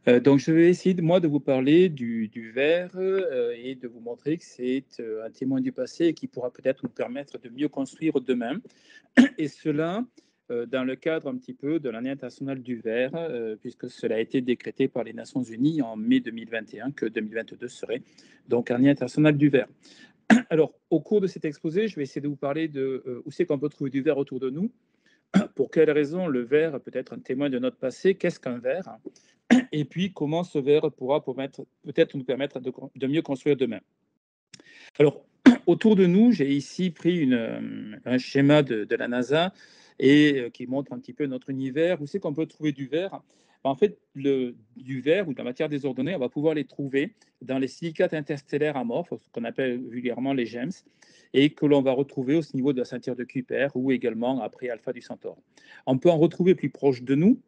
Donc, je vais essayer, moi, de vous parler du verre et de vous montrer que c'est un témoin du passé et qui pourra peut-être nous permettre de mieux construire demain. Et cela dans le cadre un petit peu de l'année internationale du verre, puisque cela a été décrété par les Nations Unies en mai 2021, que 2022 serait donc l'année internationale du verre. Alors, au cours de cet exposé, je vais essayer de vous parler de où c'est qu'on peut trouver du verre autour de nous, pour quelles raisons le verre peut être un témoin de notre passé, qu'est-ce qu'un verre, et puis comment ce verre pourra peut-être nous permettre de mieux construire demain. Alors, autour de nous, j'ai ici pris un schéma de la NASA et qui montre un petit peu notre univers. Où c'est qu'on peut trouver du verre? En fait, du verre ou de la matière désordonnée, on va pouvoir les trouver dans les silicates interstellaires amorphes, ce qu'on appelle vulgairement les GEMS, et que l'on va retrouver au niveau de la ceinture de Kuiper ou également après Alpha du Centaure. On peut en retrouver plus proche de nous,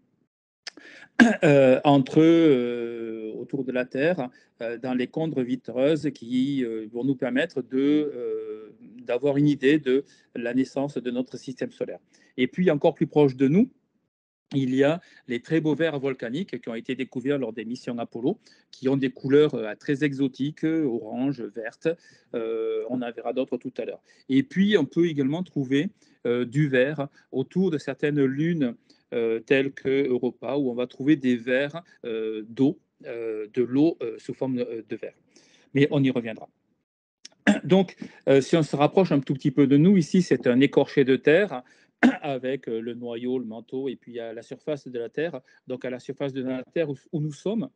autour de la Terre, dans les condes vitreuses qui vont nous permettre d'avoir une idée de la naissance de notre système solaire. Et puis, encore plus proche de nous, il y a les très beaux vers volcaniques qui ont été découverts lors des missions Apollo, qui ont des couleurs très exotiques, orange, verte. On en verra d'autres tout à l'heure. Et puis, on peut également trouver du verre autour de certaines lunes telles que Europa, où on va trouver des vers d'eau, de l'eau sous forme de verre. Mais on y reviendra. Donc, si on se rapproche un tout petit peu de nous, ici, c'est un écorché de terre avec le noyau, le manteau, et puis à la surface de la Terre. Donc, à la surface de la Terre où nous sommes,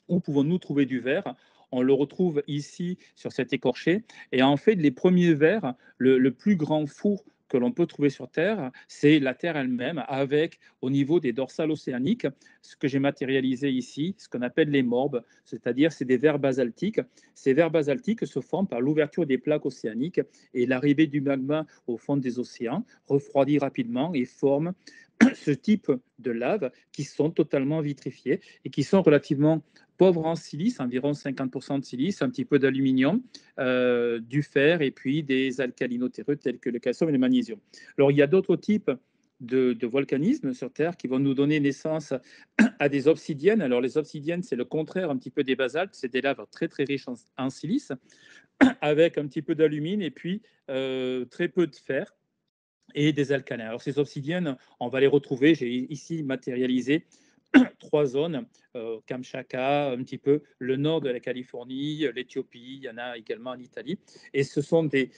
où pouvons-nous trouver du verre? On le retrouve ici sur cet écorché. Et en fait, les premiers vers, le plus grand four que l'on peut trouver sur Terre, c'est la Terre elle-même, avec au niveau des dorsales océaniques, ce que j'ai matérialisé ici, ce qu'on appelle les morbes, c'est-à-dire c'est des vers basaltiques. Ces vers basaltiques se forment par l'ouverture des plaques océaniques et l'arrivée du magma au fond des océans, refroidit rapidement et forme ce type de lave qui sont totalement vitrifiées et qui sont relativement pauvres en silice, environ 50% de silice, un petit peu d'aluminium, du fer et puis des alcalinotéreux tels que le calcium et le magnésium. Alors, il y a d'autres types de volcanisme sur Terre qui vont nous donner naissance à des obsidiennes. Alors, les obsidiennes, c'est le contraire un petit peu des basaltes, c'est des laves très très riches en silice, avec un petit peu d'alumine et puis très peu de fer et des alcalins. Alors, ces obsidiennes, on va les retrouver, j'ai ici matérialisé trois zones, Kamchatka, un petit peu le nord de la Californie, l'Éthiopie, il y en a également en Italie. Et ce sont des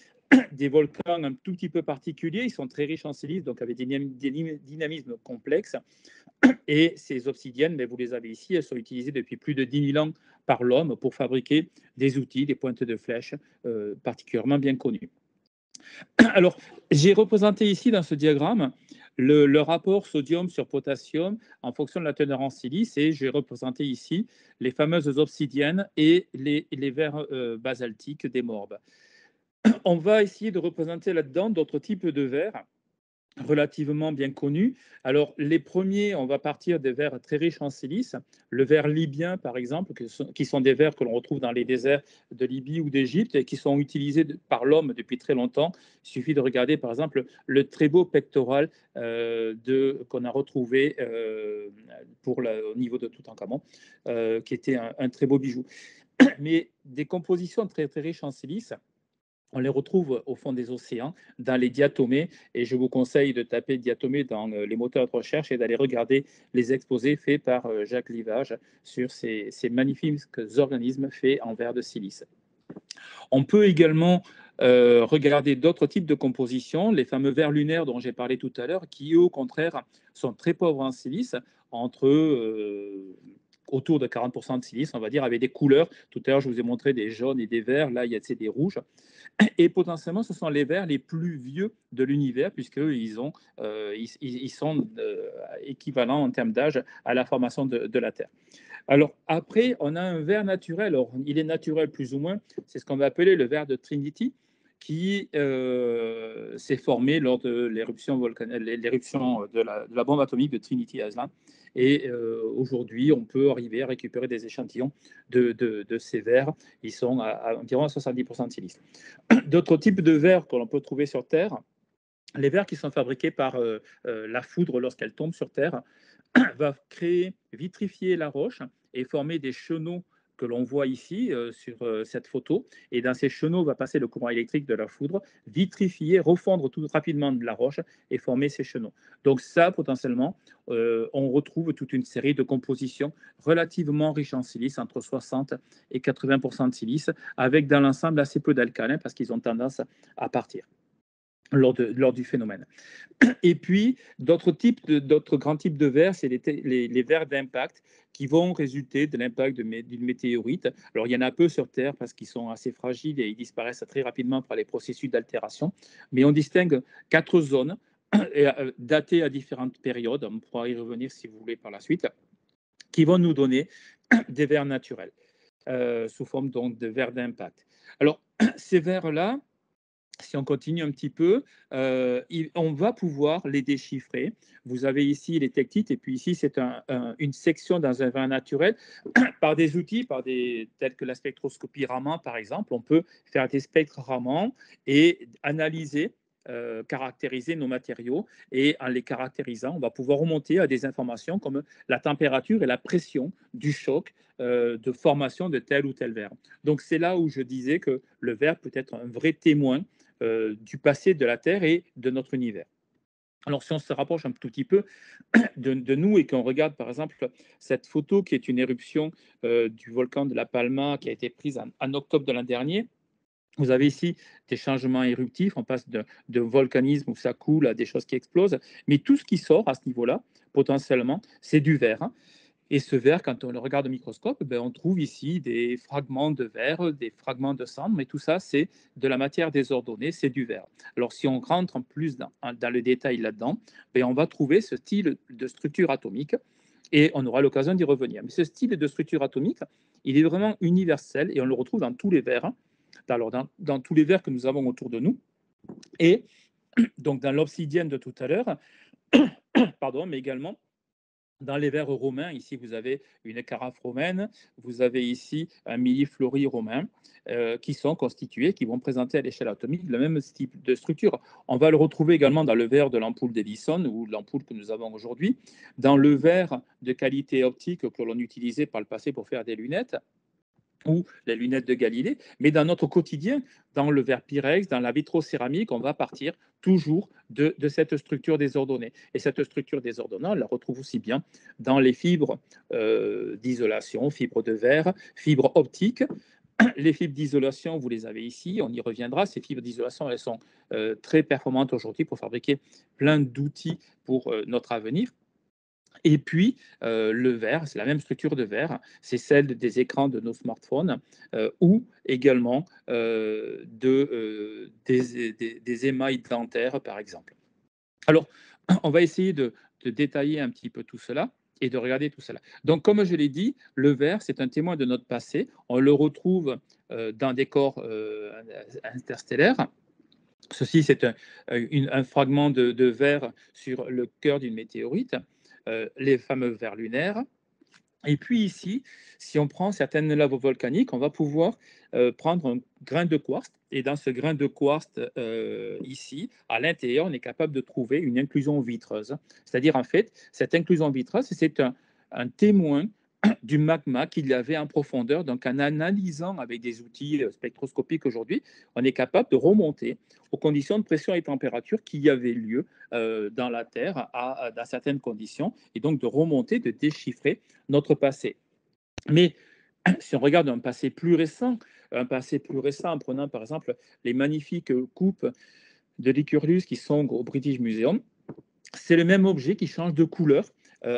volcans un tout petit peu particuliers, ils sont très riches en silice, donc avec des dynamismes complexes. Et ces obsidiennes, mais vous les avez ici, elles sont utilisées depuis plus de 10 000 ans par l'homme pour fabriquer des outils, des pointes de flèches particulièrement bien connues. Alors, j'ai représenté ici dans ce diagramme le rapport sodium sur potassium en fonction de la teneur en silice et j'ai représenté ici les fameuses obsidiennes et les vers basaltiques des morbes. On va essayer de représenter là-dedans d'autres types de vers relativement bien connus. Alors, les premiers, on va partir des vers très riches en silice. Le ver libyen, par exemple, qui sont des vers que l'on retrouve dans les déserts de Libye ou d'Égypte et qui sont utilisés par l'homme depuis très longtemps. Il suffit de regarder, par exemple, le très beau pectoral qu'on a retrouvé au niveau de Toutankhamon, qui était un très beau bijou. Mais des compositions très, très riches en silice, on les retrouve au fond des océans, dans les diatomées, et je vous conseille de taper diatomées dans les moteurs de recherche et d'aller regarder les exposés faits par Jacques Livage sur ces magnifiques organismes faits en verre de silice. On peut également regarder d'autres types de compositions, les fameux vers lunaires dont j'ai parlé tout à l'heure, qui au contraire sont très pauvres en silice, autour de 40% de silice, on va dire, avec des couleurs. Tout à l'heure, je vous ai montré des jaunes et des verts, là, il y a des rouges. Et potentiellement, ce sont les vers les plus vieux de l'univers, puisqu'ils sont équivalents en termes d'âge à la formation de la Terre. Alors, après, on a un ver naturel. Alors, il est naturel plus ou moins. C'est ce qu'on va appeler le ver de Trinity, qui s'est formé lors de l'éruption de la bombe atomique de Trinity Island. Et aujourd'hui, on peut arriver à récupérer des échantillons de ces vers. Ils sont à environ 70% de silice. D'autres types de vers que l'on peut trouver sur Terre, les vers qui sont fabriqués par la foudre lorsqu'elle tombe sur Terre, va créer, vitrifier la roche et former des chenaux que l'on voit ici sur cette photo. Et dans ces chenaux va passer le courant électrique de la foudre, vitrifier, refondre tout rapidement de la roche et former ces chenaux. Donc ça, potentiellement, on retrouve toute une série de compositions relativement riches en silice, entre 60 et 80% de silice, avec dans l'ensemble assez peu d'alcalins parce qu'ils ont tendance à partir lors du phénomène. Et puis, d'autres grands types de vers, c'est les vers d'impact qui vont résulter de l'impact d'une météorite. Alors, il y en a peu sur Terre parce qu'ils sont assez fragiles et ils disparaissent très rapidement par les processus d'altération. Mais on distingue 4 zones datées à différentes périodes. On pourra y revenir si vous voulez par la suite, qui vont nous donner des vers naturels sous forme donc de vers d'impact. Alors, ces vers-là, si on continue un petit peu, on va pouvoir les déchiffrer. Vous avez ici les tectites, et puis ici, c'est une section dans un vin naturel. Par des outils, tels que la spectroscopie Raman, par exemple, on peut faire des spectres Raman et analyser, caractériser nos matériaux. Et en les caractérisant, on va pouvoir remonter à des informations comme la température et la pression du choc de formation de tel ou tel verre. Donc, c'est là où je disais que le verre peut être un vrai témoin du passé de la Terre et de notre univers. Alors, si on se rapproche un tout petit peu de nous et qu'on regarde, par exemple, cette photo qui est une éruption du volcan de la Palma qui a été prise en octobre de l'an dernier, vous avez ici des changements éruptifs, on passe de volcanisme où ça coule à des choses qui explosent, mais tout ce qui sort à ce niveau-là, potentiellement, c'est du verre, hein. Et ce verre, quand on le regarde au microscope, ben, on trouve ici des fragments de verre, des fragments de cendre, mais tout ça, c'est de la matière désordonnée, c'est du verre. Alors, si on rentre en plus dans le détail là-dedans, ben, on va trouver ce style de structure atomique et on aura l'occasion d'y revenir. Mais ce style de structure atomique, il est vraiment universel et on le retrouve dans tous les verres, hein. Alors, dans tous les verres que nous avons autour de nous. Et donc, dans l'obsidienne de tout à l'heure, pardon, mais également dans les verres romains, ici vous avez une carafe romaine, vous avez ici un milliflori romain qui sont constitués, qui vont présenter à l'échelle atomique le même type de structure. On va le retrouver également dans le verre de l'ampoule d'Edison ou l'ampoule que nous avons aujourd'hui, dans le verre de qualité optique que l'on utilisait par le passé pour faire des lunettes ou les lunettes de Galilée, mais dans notre quotidien, dans le verre Pyrex, dans la vitrocéramique, on va partir toujours de cette structure désordonnée. Et cette structure désordonnée, on la retrouve aussi bien dans les fibres d'isolation, fibres de verre, fibres optiques. Les fibres d'isolation, vous les avez ici, on y reviendra. Ces fibres d'isolation, elles sont très performantes aujourd'hui pour fabriquer plein d'outils pour notre avenir. Et puis, le verre, c'est la même structure de verre, c'est celle des écrans de nos smartphones ou également des émails dentaires, par exemple. Alors, on va essayer de détailler un petit peu tout cela et de regarder tout cela. Donc, comme je l'ai dit, le verre, c'est un témoin de notre passé. On le retrouve dans des corps interstellaires. Ceci, c'est un fragment de verre sur le cœur d'une météorite, les fameux vers lunaires. Et puis ici, si on prend certaines laves volcaniques, on va pouvoir prendre un grain de quartz. Et dans ce grain de quartz, ici, à l'intérieur, on est capable de trouver une inclusion vitreuse. C'est-à-dire, en fait, cette inclusion vitreuse, c'est un témoin du magma qu'il y avait en profondeur. Donc, en analysant avec des outils spectroscopiques aujourd'hui, on est capable de remonter aux conditions de pression et température qui y avaient lieu dans la Terre dans certaines conditions, et donc de remonter, de déchiffrer notre passé. Mais si on regarde un passé plus récent, en prenant par exemple les magnifiques coupes de Lycurgus qui sont au British Museum, c'est le même objet qui change de couleur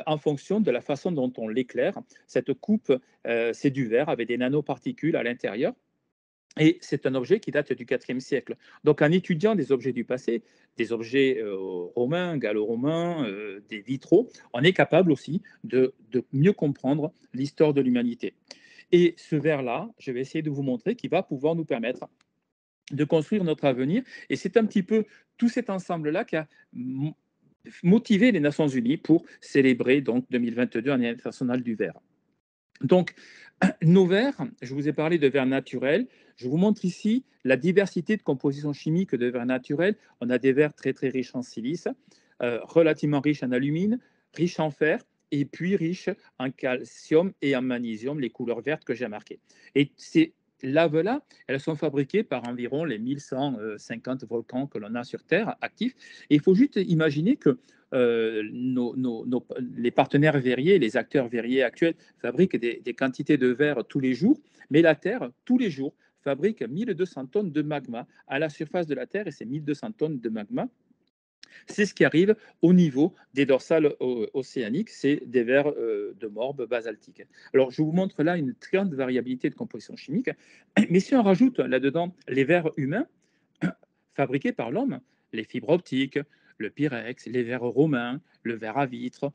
en fonction de la façon dont on l'éclaire. Cette coupe, c'est du verre avec des nanoparticules à l'intérieur. Et c'est un objet qui date du IVe siècle. Donc, en étudiant des objets du passé, des objets romains, gallo-romains, des vitraux, on est capable aussi de mieux comprendre l'histoire de l'humanité. Et ce verre-là, je vais essayer de vous montrer qu'il va pouvoir nous permettre de construire notre avenir. Et c'est un petit peu tout cet ensemble-là qui a motivé les Nations Unies pour célébrer donc 2022 Année internationale du verre. Donc, nos verres, je vous ai parlé de verres naturels. Je vous montre ici la diversité de compositions chimiques de verres naturels. On a des verres très, très riches en silice, relativement riches en alumine, riches en fer et puis riche en calcium et en magnésium, les couleurs vertes que j'ai marquées. Et ces laves-là, elles sont fabriquées par environ les 1150 volcans que l'on a sur Terre actifs. Et il faut juste imaginer que les partenaires verriers, les acteurs verriers actuels fabriquent des quantités de verre tous les jours, mais la Terre, tous les jours, fabrique 1200 tonnes de magma à la surface de la Terre, et ces 1200 tonnes de magma, c'est ce qui arrive au niveau des dorsales océaniques, c'est des vers de morbe basaltique. Alors, je vous montre là une très grande variabilité de composition chimique, mais si on rajoute là-dedans les vers humains fabriqués par l'homme, les fibres optiques, le pyrex, les vers romains, le verre à vitre,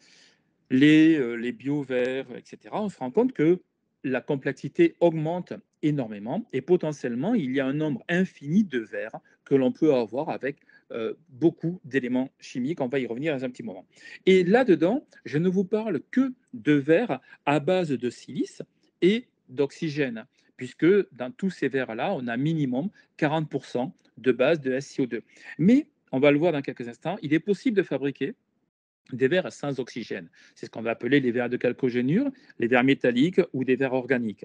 les bio-verres, etc., on se rend compte que la complexité augmente énormément et potentiellement, il y a un nombre infini de verres que l'on peut avoir avec beaucoup d'éléments chimiques. On va y revenir dans un petit moment. Et là-dedans, je ne vous parle que de verres à base de silice et d'oxygène, puisque dans tous ces verres-là, on a minimum 40% de base de SiO2. Mais, on va le voir dans quelques instants, il est possible de fabriquer des verres sans oxygène. C'est ce qu'on va appeler les verres de chalcogénure, les verres métalliques ou des verres organiques.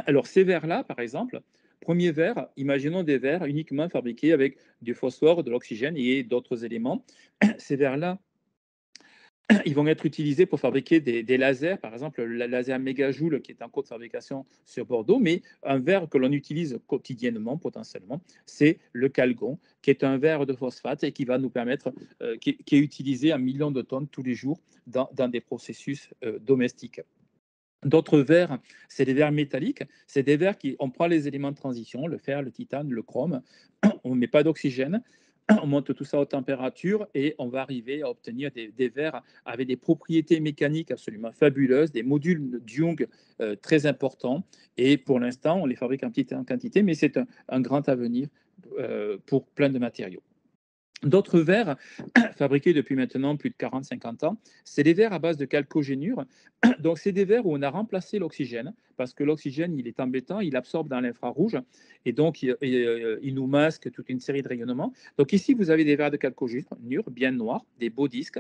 Alors ces verres-là, par exemple, premier verre, imaginons des verres uniquement fabriqués avec du phosphore, de l'oxygène et d'autres éléments. Ces verres-là, ils vont être utilisés pour fabriquer des lasers, par exemple le laser Mégajoule qui est en cours de fabrication sur Bordeaux, mais un verre que l'on utilise quotidiennement potentiellement, c'est le calgon, qui est un verre de phosphate et qui va nous permettre, qui est utilisé en millions de tonnes tous les jours dans des processus domestiques. D'autres verres, c'est des verres métalliques. C'est des verres qui, on prend les éléments de transition, le fer, le titane, le chrome, on ne met pas d'oxygène, on monte tout ça aux températures et on va arriver à obtenir des verres avec des propriétés mécaniques absolument fabuleuses, des modules Young très importants. Et pour l'instant, on les fabrique en petite quantité, mais c'est un grand avenir pour plein de matériaux. D'autres verres, fabriqués depuis maintenant plus de 40-50 ans, c'est des verres à base de chalcogénure. Donc, c'est des verres où on a remplacé l'oxygène, parce que l'oxygène, il est embêtant, il absorbe dans l'infrarouge, et donc il nous masque toute une série de rayonnements. Donc, ici, vous avez des verres de chalcogénure bien noirs, des beaux disques,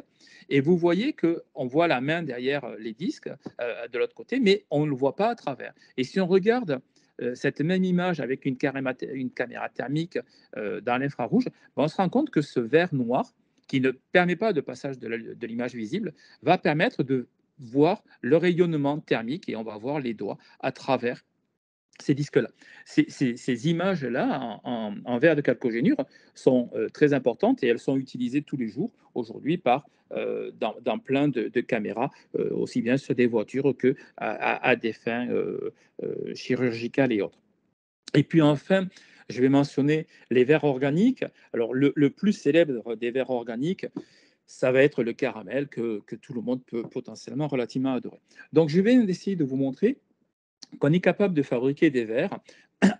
et vous voyez qu'on voit la main derrière les disques de l'autre côté, mais on ne le voit pas à travers. Et si on regarde cette même image avec une caméra thermique dans l'infrarouge, on se rend compte que ce verre noir, qui ne permet pas de passage de l'image visible, va permettre de voir le rayonnement thermique et on va voir les doigts à travers ces disques-là. Ces images-là en verre de calcogénure sont très importantes et elles sont utilisées tous les jours aujourd'hui dans plein de caméras, aussi bien sur des voitures qu'à des fins chirurgicales et autres. Et puis enfin, je vais mentionner les verres organiques. Alors, le plus célèbre des verres organiques, ça va être le caramel que tout le monde peut potentiellement relativement adorer. Donc, je vais essayer de vous montrer qu'on est capable de fabriquer des verres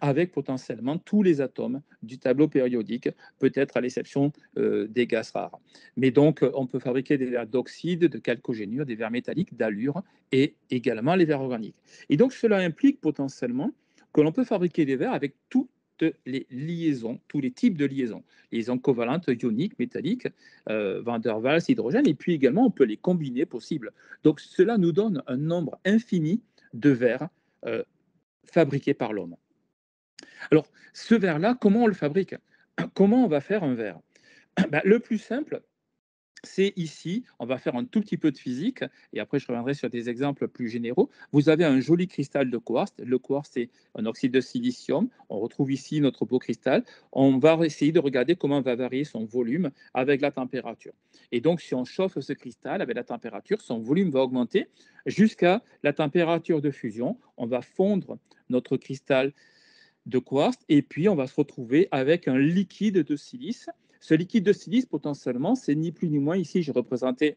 avec potentiellement tous les atomes du tableau périodique, peut-être à l'exception des gaz rares. Mais donc, on peut fabriquer des verres d'oxyde, de chalcogénure, des verres métalliques, d'allure et également les verres organiques. Et donc, cela implique potentiellement que l'on peut fabriquer des verres avec toutes les liaisons, tous les types de liaisons, liaisons covalentes, ioniques, métalliques, van der Waals, hydrogène, et puis également on peut les combiner possibles. Donc cela nous donne un nombre infini de verres euh, fabriqués par l'homme. Alors, ce verre-là, comment on le fabrique? Comment on va faire un verre? Ben, le plus simple, c'est ici, on va faire un tout petit peu de physique, et après je reviendrai sur des exemples plus généraux. Vous avez un joli cristal de quartz. Le quartz, c'est un oxyde de silicium. On retrouve ici notre beau cristal. On va essayer de regarder comment va varier son volume avec la température. Et donc, si on chauffe ce cristal avec la température, son volume va augmenter jusqu'à la température de fusion. On va fondre notre cristal de quartz, et puis on va se retrouver avec un liquide de silice. Ce liquide de silice, potentiellement, c'est ni plus ni moins, ici j'ai représenté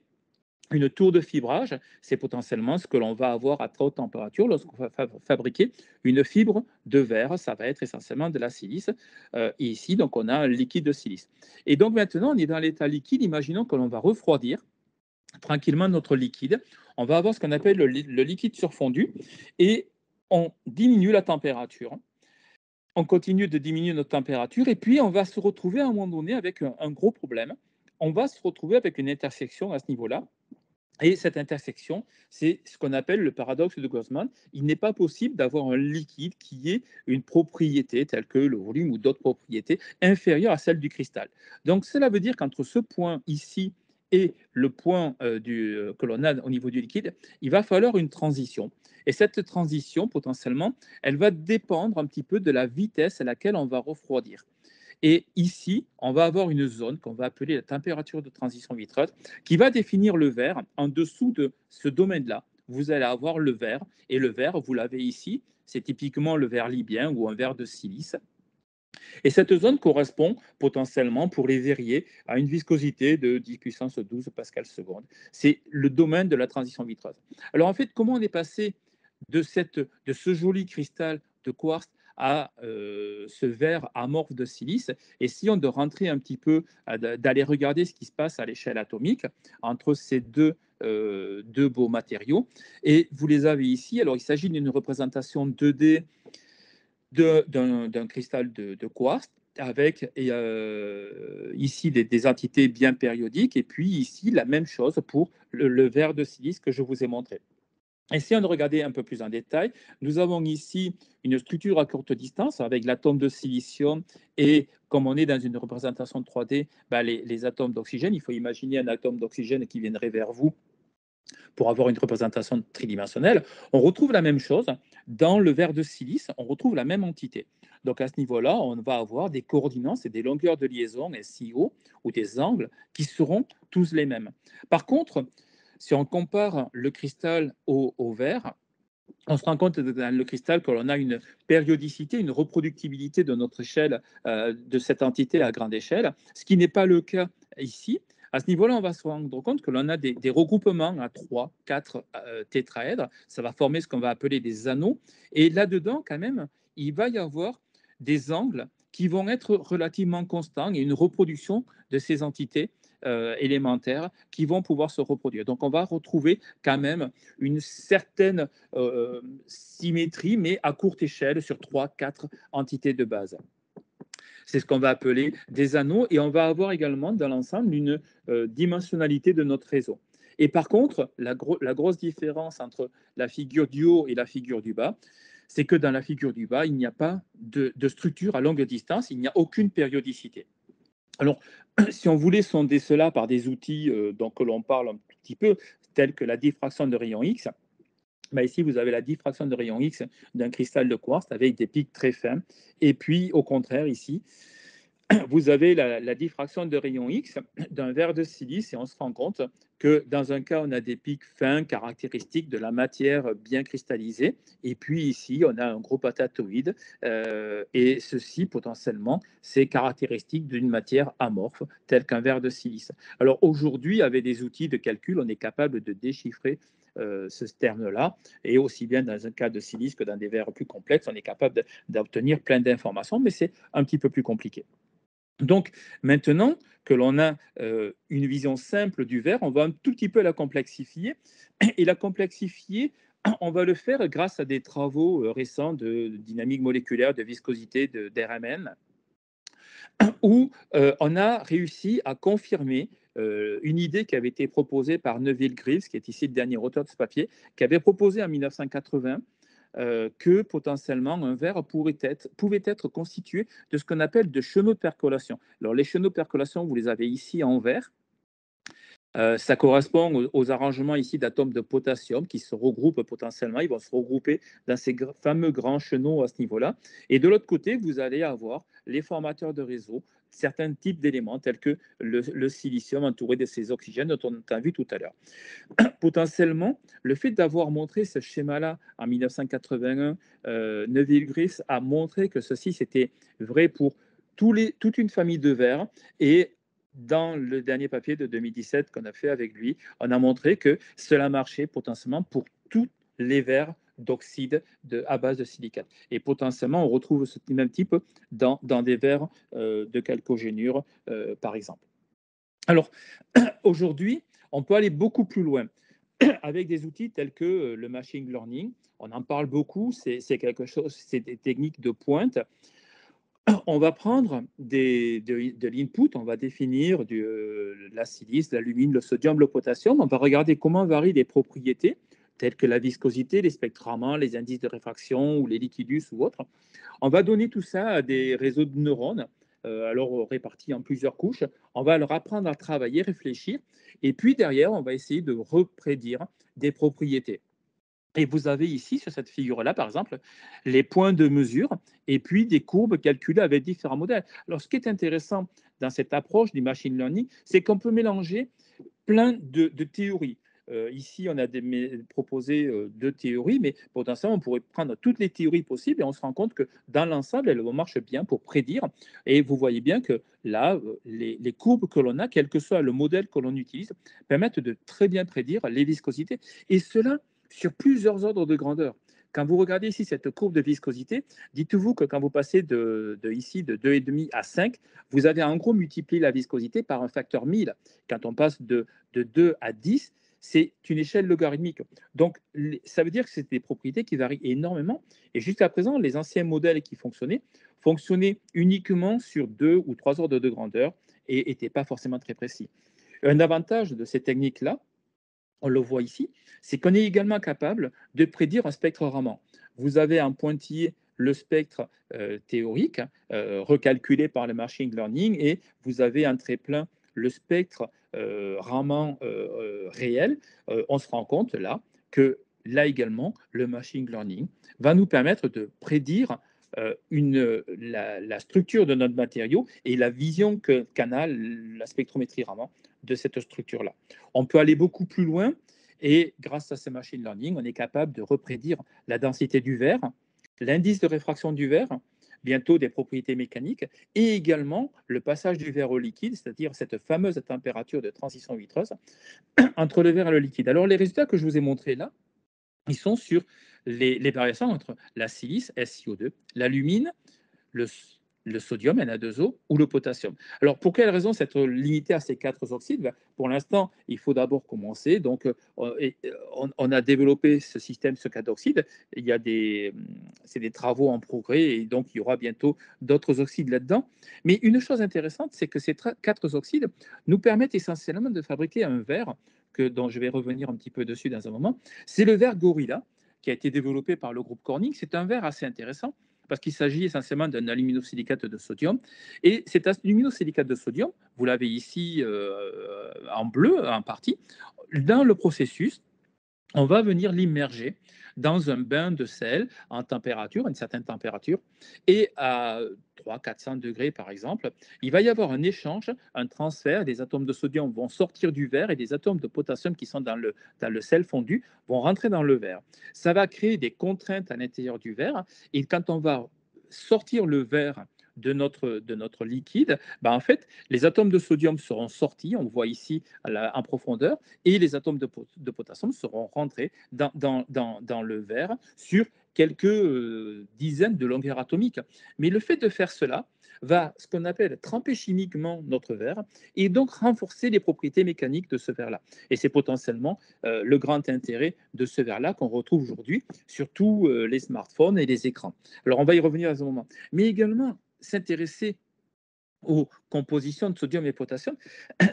une tour de fibrage, c'est potentiellement ce que l'on va avoir à très haute température lorsqu'on va fabriquer une fibre de verre, ça va être essentiellement de la silice, et ici donc on a un liquide de silice. Et donc maintenant on est dans l'état liquide, imaginons que l'on va refroidir tranquillement notre liquide, on va avoir ce qu'on appelle le liquide surfondu, et on diminue la température, on continue de diminuer notre température et puis on va se retrouver à un moment donné avec un gros problème. On va se retrouver avec une intersection à ce niveau-là Et cette intersection, c'est ce qu'on appelle le paradoxe de Gaussmann. Il n'est pas possible d'avoir un liquide qui ait une propriété telle que le volume ou d'autres propriétés inférieures à celle du cristal. Donc cela veut dire qu'entre ce point ici et le point que l'on a au niveau du liquide, il va falloir une transition. Et cette transition, potentiellement, elle va dépendre un petit peu de la vitesse à laquelle on va refroidir. Et ici, on va avoir une zone qu'on va appeler la température de transition vitreuse qui va définir le verre. En dessous de ce domaine-là, vous allez avoir le verre. Et le verre, vous l'avez ici, c'est typiquement le verre libyen ou un verre de silice. Et cette zone correspond potentiellement, pour les verriers, à une viscosité de 10 puissance 12 pascal seconde. C'est le domaine de la transition vitreuse. Alors en fait, comment on est passé de ce joli cristal de quartz à ce verre amorphe de silice? Essayons de rentrer un petit peu, d'aller regarder ce qui se passe à l'échelle atomique entre ces deux beaux matériaux. Et vous les avez ici. Alors il s'agit d'une représentation 2D d'un cristal de quartz avec ici des entités bien périodiques et puis ici la même chose pour le verre de silice que je vous ai montré. Essayons de regarder un peu plus en détail. Nous avons ici une structure à courte distance avec l'atome de silicium et comme on est dans une représentation 3D, bah, les atomes d'oxygène. Il faut imaginer un atome d'oxygène qui viendrait vers vous pour avoir une représentation tridimensionnelle. On retrouve la même chose dans le verre de silice, on retrouve la même entité. Donc à ce niveau-là, on va avoir des coordinances et des longueurs de liaison SIO ou des angles qui seront tous les mêmes. Par contre, si on compare le cristal au verre, on se rend compte dans le cristal que l'on a une périodicité, une reproductibilité de notre échelle, de cette entité à grande échelle, ce qui n'est pas le cas ici. À ce niveau-là, on va se rendre compte que l'on a des regroupements à 3, 4 tétraèdres. Ça va former ce qu'on va appeler des anneaux. Et là-dedans, quand même, il va y avoir des angles qui vont être relativement constants et une reproduction de ces entités élémentaires qui vont pouvoir se reproduire. Donc, on va retrouver quand même une certaine symétrie, mais à courte échelle sur 3, 4 entités de base. C'est ce qu'on va appeler des anneaux et on va avoir également dans l'ensemble une dimensionnalité de notre réseau. Et par contre, la grosse différence entre la figure du haut et la figure du bas, c'est que dans la figure du bas, il n'y a pas de structure à longue distance, il n'y a aucune périodicité. Alors, si on voulait sonder cela par des outils dont que l'on parle un petit peu, tels que la diffraction de rayons X, bah ici, vous avez la diffraction de rayons X d'un cristal de quartz avec des pics très fins. Et puis, au contraire, ici, vous avez la diffraction de rayons X d'un verre de silice et on se rend compte que dans un cas, on a des pics fins caractéristiques de la matière bien cristallisée. Et puis ici, on a un groupe atatoïde. Et ceci, potentiellement, c'est caractéristique d'une matière amorphe, telle qu'un verre de silice. Alors aujourd'hui, avec des outils de calcul, on est capable de déchiffrer ce terme-là. Et aussi bien dans un cas de silice que dans des verres plus complexes, on est capable d'obtenir plein d'informations, mais c'est un petit peu plus compliqué. Donc, maintenant que l'on a une vision simple du verre, on va un tout petit peu la complexifier. Et la complexifier, on va le faire grâce à des travaux récents de dynamique moléculaire, de viscosité, d'RMN, où on a réussi à confirmer une idée qui avait été proposée par Neville Grives, qui est ici le dernier auteur de ce papier, qui avait proposé en 1980 que potentiellement un verre pouvait être constitué de ce qu'on appelle de chenaux de percolation. Alors les chenaux de percolation, vous les avez ici en vert. Ça correspond aux arrangements ici d'atomes de potassium qui se regroupent potentiellement. Ils vont se regrouper dans ces fameux grands chenaux à ce niveau-là. Et de l'autre côté, vous allez avoir les formateurs de réseau, certains types d'éléments tels que le silicium entouré de ces oxygènes dont on a vu tout à l'heure. Potentiellement, le fait d'avoir montré ce schéma-là en 1981, Neville Griffiths a montré que ceci c'était vrai pour toute une famille de verres et dans le dernier papier de 2017 qu'on a fait avec lui, on a montré que cela marchait potentiellement pour tous les verres d'oxyde à base de silicate. Et potentiellement, on retrouve ce même type dans des verres de chalcogénure, par exemple. Alors, aujourd'hui, on peut aller beaucoup plus loin avec des outils tels que le machine learning. On en parle beaucoup, c'est quelque chose, c'est des techniques de pointe. On va prendre de l'input, on va définir la silice, l'alumine, le sodium, le potassium. On va regarder comment varient les propriétés, telles que la viscosité, les spectres Raman, les indices de réfraction ou les liquidus ou autres. On va donner tout ça à des réseaux de neurones, alors répartis en plusieurs couches. On va leur apprendre à travailler, réfléchir. Et puis derrière, on va essayer de reprédire des propriétés. Et vous avez ici, sur cette figure-là, par exemple, les points de mesure et puis des courbes calculées avec différents modèles. Alors, ce qui est intéressant dans cette approche du machine learning, c'est qu'on peut mélanger plein de théories. Ici, on a proposé deux théories, mais potentiellement, on pourrait prendre toutes les théories possibles et on se rend compte que dans l'ensemble, elles marchent bien pour prédire. Et vous voyez bien que là, les courbes que l'on a, quel que soit le modèle que l'on utilise, permettent de très bien prédire les viscosités. Et cela sur plusieurs ordres de grandeur. Quand vous regardez ici cette courbe de viscosité, dites-vous que quand vous passez ici de 2,5 à 5, vous avez en gros multiplié la viscosité par un facteur 1000. Quand on passe de 2 à 10, c'est une échelle logarithmique. Donc, ça veut dire que c'est des propriétés qui varient énormément. Et jusqu'à présent, les anciens modèles qui fonctionnaient uniquement sur 2 ou 3 ordres de grandeur et n'étaient pas forcément très précis. Un avantage de ces techniques-là, on le voit ici, c'est qu'on est également capable de prédire un spectre Raman. Vous avez en pointillé le spectre théorique recalculé par le machine learning et vous avez en trait plein le spectre Raman réel. On se rend compte là que là également, le machine learning va nous permettre de prédire la structure de notre matériau et la vision qu'en a la spectrométrie Raman de cette structure-là. On peut aller beaucoup plus loin et grâce à ce machine learning, on est capable de reprédire la densité du verre, l'indice de réfraction du verre, bientôt des propriétés mécaniques, et également le passage du verre au liquide, c'est-à-dire cette fameuse température de transition vitreuse entre le verre et le liquide. Alors les résultats que je vous ai montrés là, ils sont sur les variations entre la silice, SiO2, l'alumine, le, le sodium, Na2O, ou le potassium. Alors, pour quelle raison s'être limité à ces quatre oxydes? Pour l'instant, il faut d'abord commencer. Donc, on a développé ce système, ce quatre oxydes. C'est des travaux en progrès et donc il y aura bientôt d'autres oxydes là-dedans. Mais une chose intéressante, c'est que ces quatre oxydes nous permettent essentiellement de fabriquer un verre dont je vais revenir un petit peu dessus dans un moment. C'est le verre Gorilla qui a été développé par le groupe Corning. C'est un verre assez intéressant parce qu'il s'agit essentiellement d'un aluminosilicate de sodium. Et cet aluminosilicate de sodium, vous l'avez ici en bleu, en partie, dans le processus, on va venir l'immerger dans un bain de sel en température, une certaine température, et à 300-400 degrés par exemple, il va y avoir un échange, un transfert, des atomes de sodium vont sortir du verre et des atomes de potassium qui sont dans le sel fondu vont rentrer dans le verre. Ça va créer des contraintes à l'intérieur du verre, et quand on va sortir le verre de notre liquide, en fait, les atomes de sodium seront sortis, on le voit ici en profondeur, et les atomes de potassium seront rentrés dans le verre sur quelques dizaines de longueurs atomiques. Mais le fait de faire cela va, ce qu'on appelle, tremper chimiquement notre verre et donc renforcer les propriétés mécaniques de ce verre-là. Et c'est potentiellement le grand intérêt de ce verre-là qu'on retrouve aujourd'hui sur tous les smartphones et les écrans. Alors, on va y revenir à ce moment. Mais également, s'intéresser aux compositions de sodium et potassium,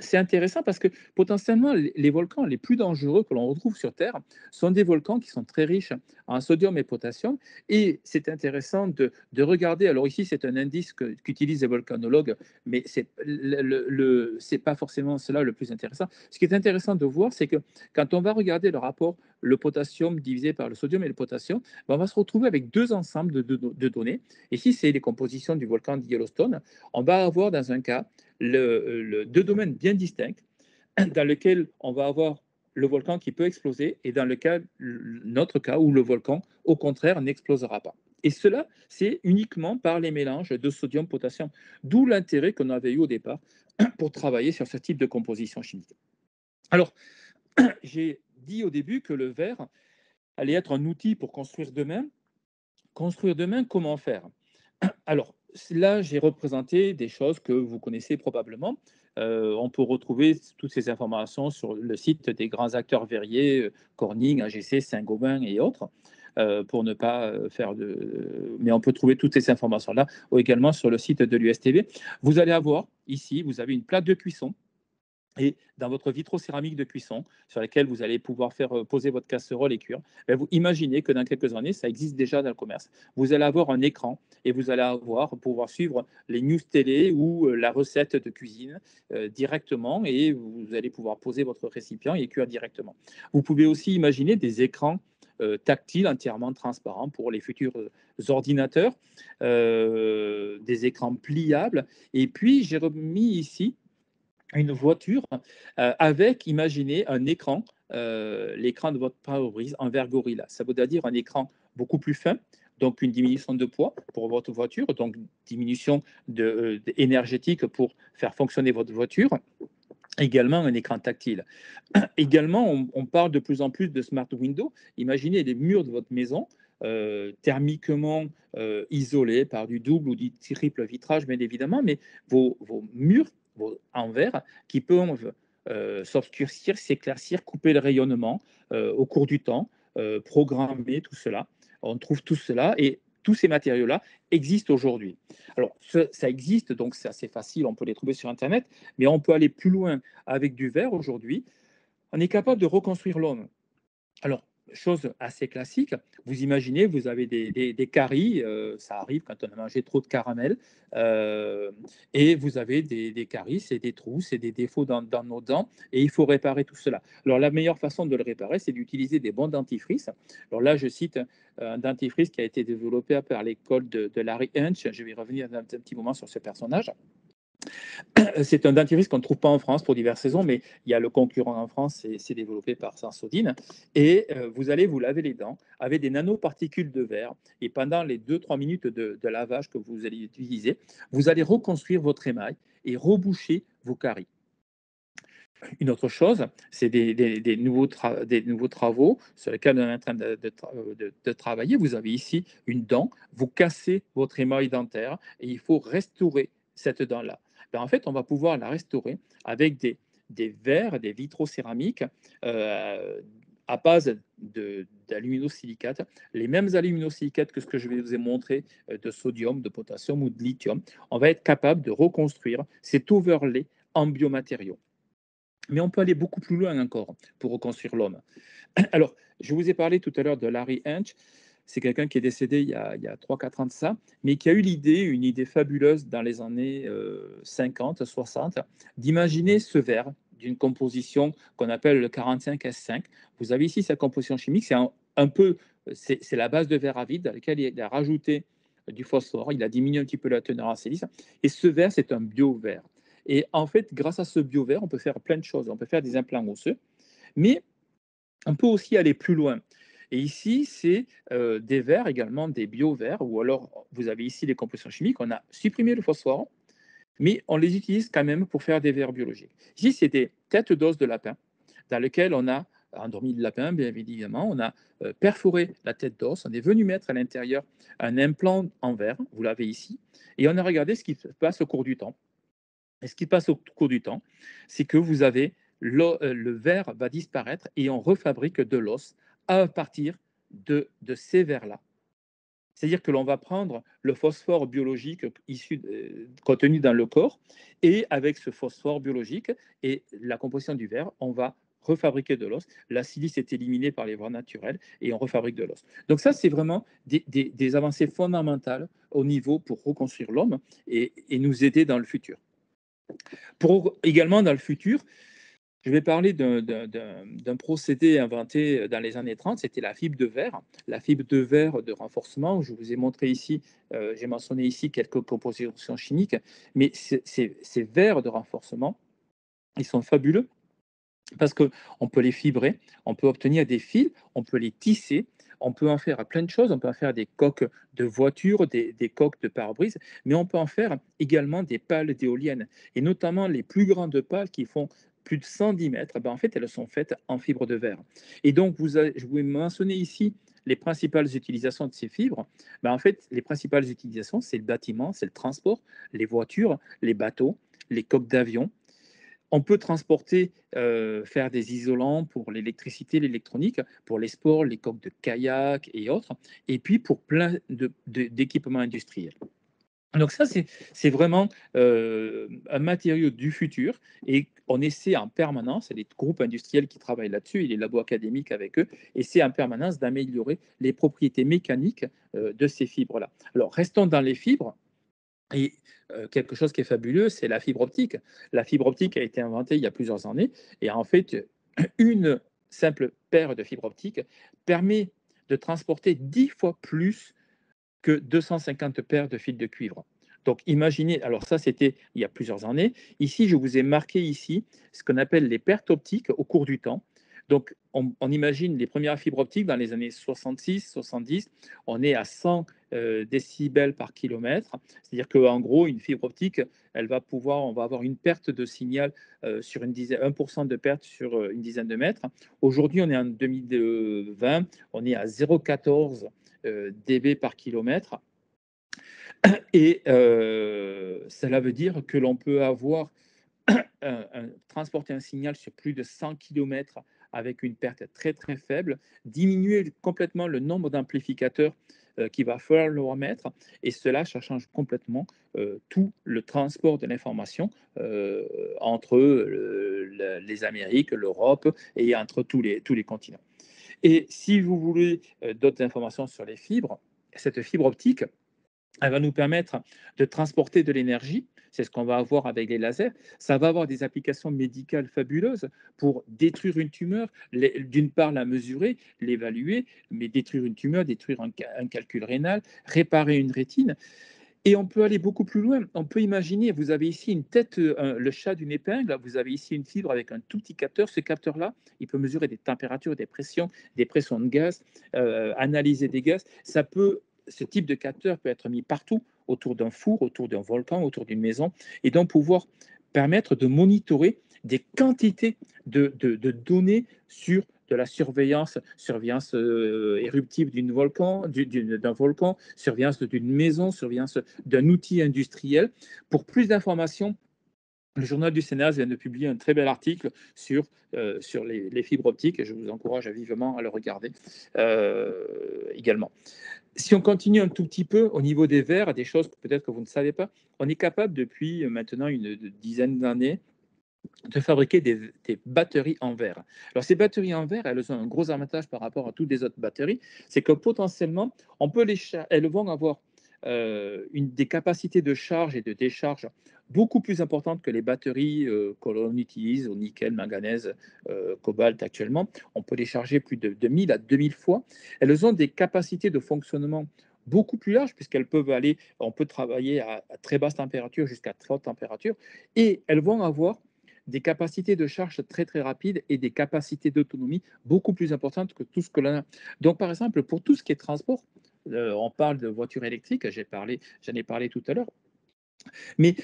c'est intéressant parce que potentiellement, les volcans les plus dangereux que l'on retrouve sur Terre sont des volcans qui sont très riches en sodium et potassium. Et c'est intéressant de regarder. Alors ici, c'est un indice qu'utilisent les volcanologues, mais c'est pas forcément cela le plus intéressant. Ce qui est intéressant de voir, c'est que quand on va regarder le rapport, le potassium divisé par le sodium et le potassium, on va se retrouver avec deux ensembles de données. Ici, c'est les compositions du volcan de Yellowstone. On va avoir dans un cas deux domaines bien distincts dans lesquels on va avoir le volcan qui peut exploser et dans notre cas où le volcan, au contraire, n'explosera pas. Et cela, c'est uniquement par les mélanges de sodium-potassium, d'où l'intérêt qu'on avait eu au départ pour travailler sur ce type de composition chimique. Alors, j'ai dit au début que le verre allait être un outil pour construire demain. Construire demain, comment faire? Alors, là, j'ai représenté des choses que vous connaissez probablement. On peut retrouver toutes ces informations sur le site des grands acteurs verriers, Corning, AGC, Saint-Gobain et autres. pour ne pas faire de... Mais on peut trouver toutes ces informations-là également sur le site de l'USTV. Vous allez avoir ici, vous avez une plaque de cuisson. Et dans votre vitrocéramique de cuisson, sur laquelle vous allez pouvoir faire poser votre casserole et cuire, ben vous imaginez que dans quelques années, ça existe déjà dans le commerce. Vous allez avoir un écran et vous allez pouvoir suivre les news télé ou la recette de cuisine directement, et vous allez pouvoir poser votre récipient et cuire directement. Vous pouvez aussi imaginer des écrans tactiles entièrement transparents pour les futurs ordinateurs, des écrans pliables. Et puis, j'ai remis ici une voiture avec, imaginez, un écran, l'écran de votre pare-brise en verre Gorilla. Ça veut dire un écran beaucoup plus fin, donc une diminution de poids pour votre voiture, donc diminution énergétique pour faire fonctionner votre voiture. Également un écran tactile. Également, on parle de plus en plus de smart windows. Imaginez les murs de votre maison thermiquement isolés par du double ou du triple vitrage, bien évidemment, mais vos murs en verre qui peuvent s'obscurcir, s'éclaircir, couper le rayonnement au cours du temps, programmer tout cela. On trouve tout cela et tous ces matériaux-là existent aujourd'hui. Alors, ça existe, donc c'est assez facile, on peut les trouver sur Internet, mais on peut aller plus loin avec du verre aujourd'hui. On est capable de reconstruire l'homme. Alors, chose assez classique, vous imaginez, vous avez des caries, ça arrive quand on a mangé trop de caramel, et vous avez des caries, c'est des trous, c'est des défauts dans nos dents, et il faut réparer tout cela. Alors, la meilleure façon de le réparer, c'est d'utiliser des bons dentifrices. Alors là, je cite un dentifrice qui a été développé par l'école de Larry Hunch. Je vais revenir dans un petit moment sur ce personnage. C'est un dentifrice qu'on ne trouve pas en France pour diverses raisons, mais il y a le concurrent en France, c'est développé par Sensodyne. Et vous allez vous laver les dents avec des nanoparticules de verre. Et pendant les 2-3 minutes de lavage que vous allez utiliser, vous allez reconstruire votre émail et reboucher vos caries. Une autre chose, c'est des nouveaux travaux sur lesquels on est en train de travailler. Vous avez ici une dent, vous cassez votre émail dentaire et il faut restaurer cette dent-là. Ben, en fait, on va pouvoir la restaurer avec des verres, des vitraux céramiques à base d'aluminosilicate, les mêmes aluminosilicates que ce que je vais vous ai montré de sodium, de potassium ou de lithium. On va être capable de reconstruire cet overlay en biomatériaux. Mais on peut aller beaucoup plus loin encore pour reconstruire l'homme. Alors, je vous ai parlé tout à l'heure de Larry Hunch. C'est quelqu'un qui est décédé il y a 3-4 ans de ça, mais qui a eu une idée fabuleuse dans les années 50, 60, d'imaginer ce verre d'une composition qu'on appelle le 45S5. Vous avez ici sa composition chimique, c'est la base de verre à vide dans laquelle il a rajouté du phosphore, il a diminué un petit peu la teneur en silice, et ce verre, c'est un bio-verre. Et en fait, grâce à ce bio-verre, on peut faire plein de choses. On peut faire des implants osseux, mais on peut aussi aller plus loin. Et ici, c'est des verres également, des bio-verres, ou alors vous avez ici les compositions chimiques. On a supprimé le phosphore, mais on les utilise quand même pour faire des verres biologiques. Ici, c'est des têtes d'os de lapin dans lesquelles on a endormi le lapin, bien évidemment. On a perforé la tête d'os. On est venu mettre à l'intérieur un implant en verre, vous l'avez ici, et on a regardé ce qui se passe au cours du temps. Et ce qui passe au cours du temps, c'est que vous avez le verre va disparaître et on refabrique de l'os à partir de ces vers-là. C'est-à-dire que l'on va prendre le phosphore biologique contenu dans le corps, et avec ce phosphore biologique et la composition du verre, on va refabriquer de l'os. La silice est éliminée par les voies naturelles et on refabrique de l'os. Donc ça, c'est vraiment des avancées fondamentales au niveau pour reconstruire l'homme et nous aider dans le futur. Également, dans le futur, je vais parler d'un procédé inventé dans les années 30, c'était la fibre de verre. La fibre de verre de renforcement, je vous ai montré ici, j'ai mentionné ici quelques compositions chimiques, mais ces verres de renforcement, ils sont fabuleux parce qu'on peut les fibrer, on peut obtenir des fils, on peut les tisser, on peut en faire plein de choses, on peut en faire des coques de voitures, des coques de pare-brise, mais on peut en faire également des pales d'éoliennes. Et notamment les plus grandes pales qui font plus de 110 mètres, ben en fait, elles sont faites en fibre de verre. Et donc, je vous ai mentionné ici les principales utilisations de ces fibres. Ben en fait, les principales utilisations, c'est le bâtiment, c'est le transport, les voitures, les bateaux, les coques d'avion. On peut transporter, faire des isolants pour l'électricité, l'électronique, pour les sports, les coques de kayak et autres, et puis pour plein d'équipements industriels. Donc ça, c'est vraiment, un matériau du futur et on essaie en permanence, il y a des groupes industriels qui travaillent là-dessus et les labos académiques avec eux, essaient en permanence d'améliorer les propriétés mécaniques, de ces fibres-là. Alors restons dans les fibres et quelque chose qui est fabuleux, c'est la fibre optique. La fibre optique a été inventée il y a plusieurs années et en fait, une simple paire de fibres optiques permet de transporter 10 fois plus que 250 paires de fils de cuivre. Donc imaginez, alors ça c'était il y a plusieurs années. Ici, je vous ai marqué ici ce qu'on appelle les pertes optiques au cours du temps. Donc on imagine les premières fibres optiques dans les années 66, 70, on est à 100 décibels par kilomètre. C'est-à-dire qu'en gros, une fibre optique, on va avoir une perte de signal sur une dizaine, 1% de perte sur une dizaine de mètres. Aujourd'hui, on est en 2020, on est à 0,14 dB par kilomètre. Et cela veut dire que l'on peut avoir transporter un signal sur plus de 100 kilomètres avec une perte très très faible, diminuer complètement le nombre d'amplificateurs qu'il va falloir mettre, et cela, ça change complètement tout le transport de l'information entre les Amériques, l'Europe et entre tous les continents. Et si vous voulez d'autres informations sur les fibres, cette fibre optique, elle va nous permettre de transporter de l'énergie. C'est ce qu'on va avoir avec les lasers. Ça va avoir des applications médicales fabuleuses pour détruire une tumeur, d'une part la mesurer, l'évaluer, mais détruire une tumeur, détruire un calcul rénal, réparer une rétine. Et on peut aller beaucoup plus loin. On peut imaginer, vous avez ici une tête, le chat d'une épingle, vous avez ici une fibre avec un tout petit capteur. Ce capteur-là, il peut mesurer des températures, des pressions de gaz, analyser des gaz. Ce type de capteur peut être mis partout, autour d'un four, autour d'un volcan, autour d'une maison, et donc pouvoir permettre de monitorer des quantités de données sur de la surveillance éruptive d'un volcan, surveillance d'une maison, surveillance d'un outil industriel. Pour plus d'informations, le journal du Sénat vient de publier un très bel article sur les fibres optiques et je vous encourage vivement à le regarder également. Si on continue un tout petit peu au niveau des verres, des choses peut-être que vous ne savez pas, on est capable depuis maintenant une dizaine d'années de fabriquer des batteries en verre. Alors ces batteries en verre, elles ont un gros avantage par rapport à toutes les autres batteries, c'est que potentiellement, elles vont avoir des capacités de charge et de décharge beaucoup plus importantes que les batteries que l'on utilise au nickel, manganèse, cobalt actuellement. On peut les charger plus de 1000 à 2000 fois. Elles ont des capacités de fonctionnement beaucoup plus larges puisqu'elles peuvent aller, on peut travailler à très basse température jusqu'à très haute température, et elles vont avoir des capacités de charge très très rapides et des capacités d'autonomie beaucoup plus importantes que tout ce que l'on a. Donc par exemple, pour tout ce qui est transport, on parle de voitures électriques, j'en ai parlé tout à l'heure, mais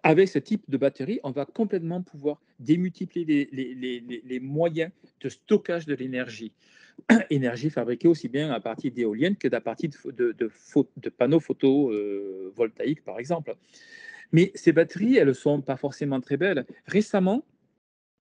avec ce type de batterie, on va complètement pouvoir démultiplier les moyens de stockage de l'énergie. Énergie fabriquée aussi bien à partir d'éoliennes que d'à partir de panneaux photovoltaïques, par exemple. Mais ces batteries, elles ne sont pas forcément très belles. Récemment,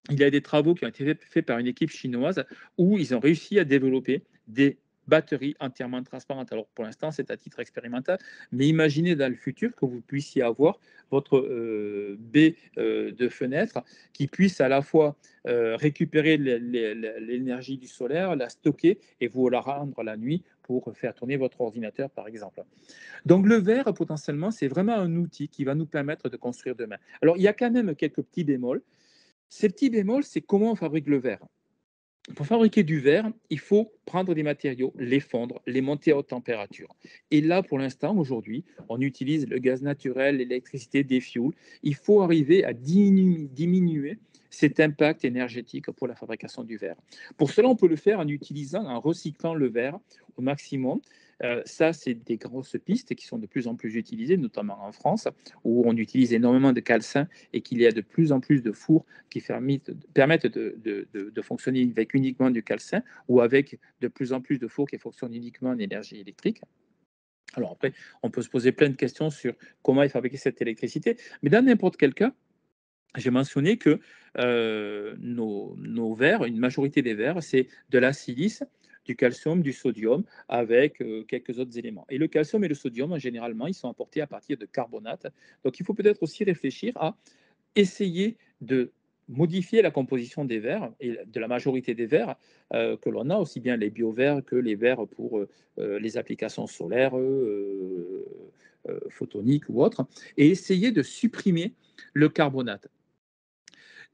il y a des travaux qui ont été faits par une équipe chinoise où ils ont réussi à développer des batteries entièrement transparentes. Alors pour l'instant, c'est à titre expérimental, mais imaginez dans le futur que vous puissiez avoir votre baie de fenêtre qui puisse à la fois récupérer l'énergie du solaire, la stocker et vous la rendre la nuit pour faire tourner votre ordinateur, par exemple. Donc le verre, potentiellement, c'est vraiment un outil qui va nous permettre de construire demain. Alors il y a quand même quelques petits bémols. Ces petits bémols, c'est comment on fabrique le verre. Pour fabriquer du verre, il faut prendre des matériaux, les fondre, les monter à haute température. Et là, pour l'instant, aujourd'hui, on utilise le gaz naturel, l'électricité, des fioul. Il faut arriver à diminuer cet impact énergétique pour la fabrication du verre. Pour cela, on peut le faire en recyclant le verre au maximum. Ça, c'est des grosses pistes qui sont de plus en plus utilisées, notamment en France, où on utilise énormément de calcin et qu'il y a de plus en plus de fours qui permettent de fonctionner avec uniquement du calcin ou avec de plus en plus de fours qui fonctionnent uniquement en énergie électrique. Alors après, on peut se poser plein de questions sur comment est fabriquée cette électricité, mais dans n'importe quel cas, j'ai mentionné que nos verres, une majorité des verres, c'est de la silice, du calcium, du sodium, avec quelques autres éléments. Et le calcium et le sodium, généralement, ils sont apportés à partir de carbonate. Donc, il faut peut-être aussi réfléchir à essayer de modifier la composition des verres et de la majorité des verres que l'on a, aussi bien les bio-verres que les verres pour les applications solaires, photoniques ou autres, et essayer de supprimer le carbonate.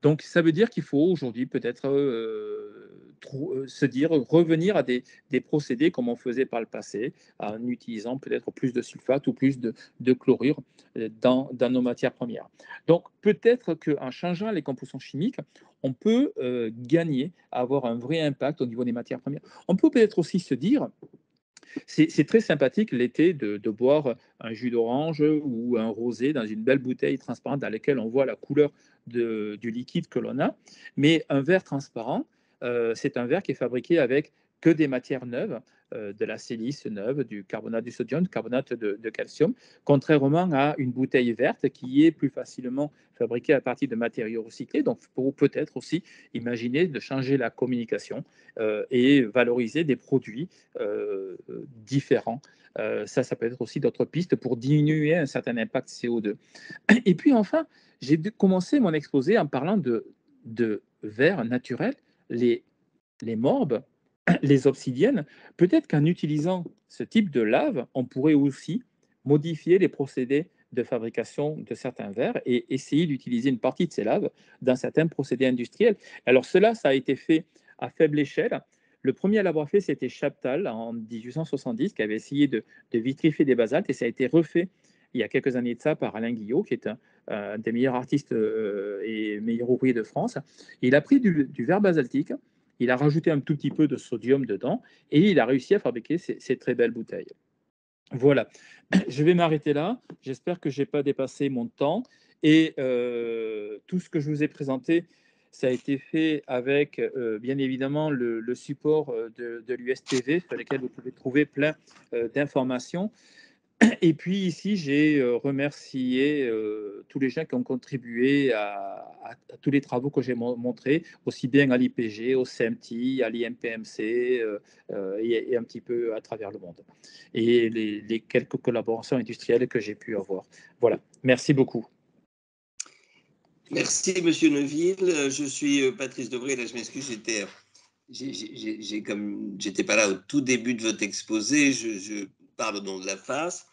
Donc, ça veut dire qu'il faut aujourd'hui peut-être se dire, revenir à des procédés comme on faisait par le passé, en utilisant peut-être plus de sulfate ou plus de chlorure dans nos matières premières. Donc, peut-être qu'en changeant les compositions chimiques, on peut gagner, avoir un vrai impact au niveau des matières premières. On peut peut-être aussi se dire, c'est très sympathique l'été de boire un jus d'orange ou un rosé dans une belle bouteille transparente dans laquelle on voit la couleur du liquide que l'on a. Mais un verre transparent, c'est un verre qui est fabriqué avec que des matières neuves, de la silice neuve, du carbonate du sodium, du carbonate de calcium, contrairement à une bouteille verte qui est plus facilement fabriquée à partir de matériaux recyclés. Donc, pour peut-être aussi imaginer de changer la communication et valoriser des produits différents. Ça peut être aussi d'autres pistes pour diminuer un certain impact CO2. Et puis enfin, j'ai commencé mon exposé en parlant de verres naturels, les morbes, les obsidiennes. Peut-être qu'en utilisant ce type de lave, on pourrait aussi modifier les procédés de fabrication de certains verres et essayer d'utiliser une partie de ces laves dans certains procédés industriels. Alors cela, ça a été fait à faible échelle. Le premier à l'avoir fait, c'était Chaptal en 1870, qui avait essayé de vitrifier des basaltes, et ça a été refait il y a quelques années de ça par Alain Guillot, qui est un des meilleurs artistes et meilleurs ouvriers de France. Il a pris du verre basaltique, il a rajouté un tout petit peu de sodium dedans et il a réussi à fabriquer ces très belles bouteilles. Voilà, je vais m'arrêter là. J'espère que je n'ai pas dépassé mon temps. Et tout ce que je vous ai présenté, ça a été fait avec, bien évidemment, le support de l'USTV, sur lequel vous pouvez trouver plein d'informations. Et puis ici, j'ai remercié tous les gens qui ont contribué à tous les travaux que j'ai montrés, aussi bien à l'IPG, au CMT, à l'IMPMC et un petit peu à travers le monde. Et les quelques collaborations industrielles que j'ai pu avoir. Voilà, merci beaucoup. Merci, Monsieur Neuville. Je suis Patrice Debré. Là, je m'excuse, j'étais pas là au tout début de votre exposé. Je parle au nom de la FAS.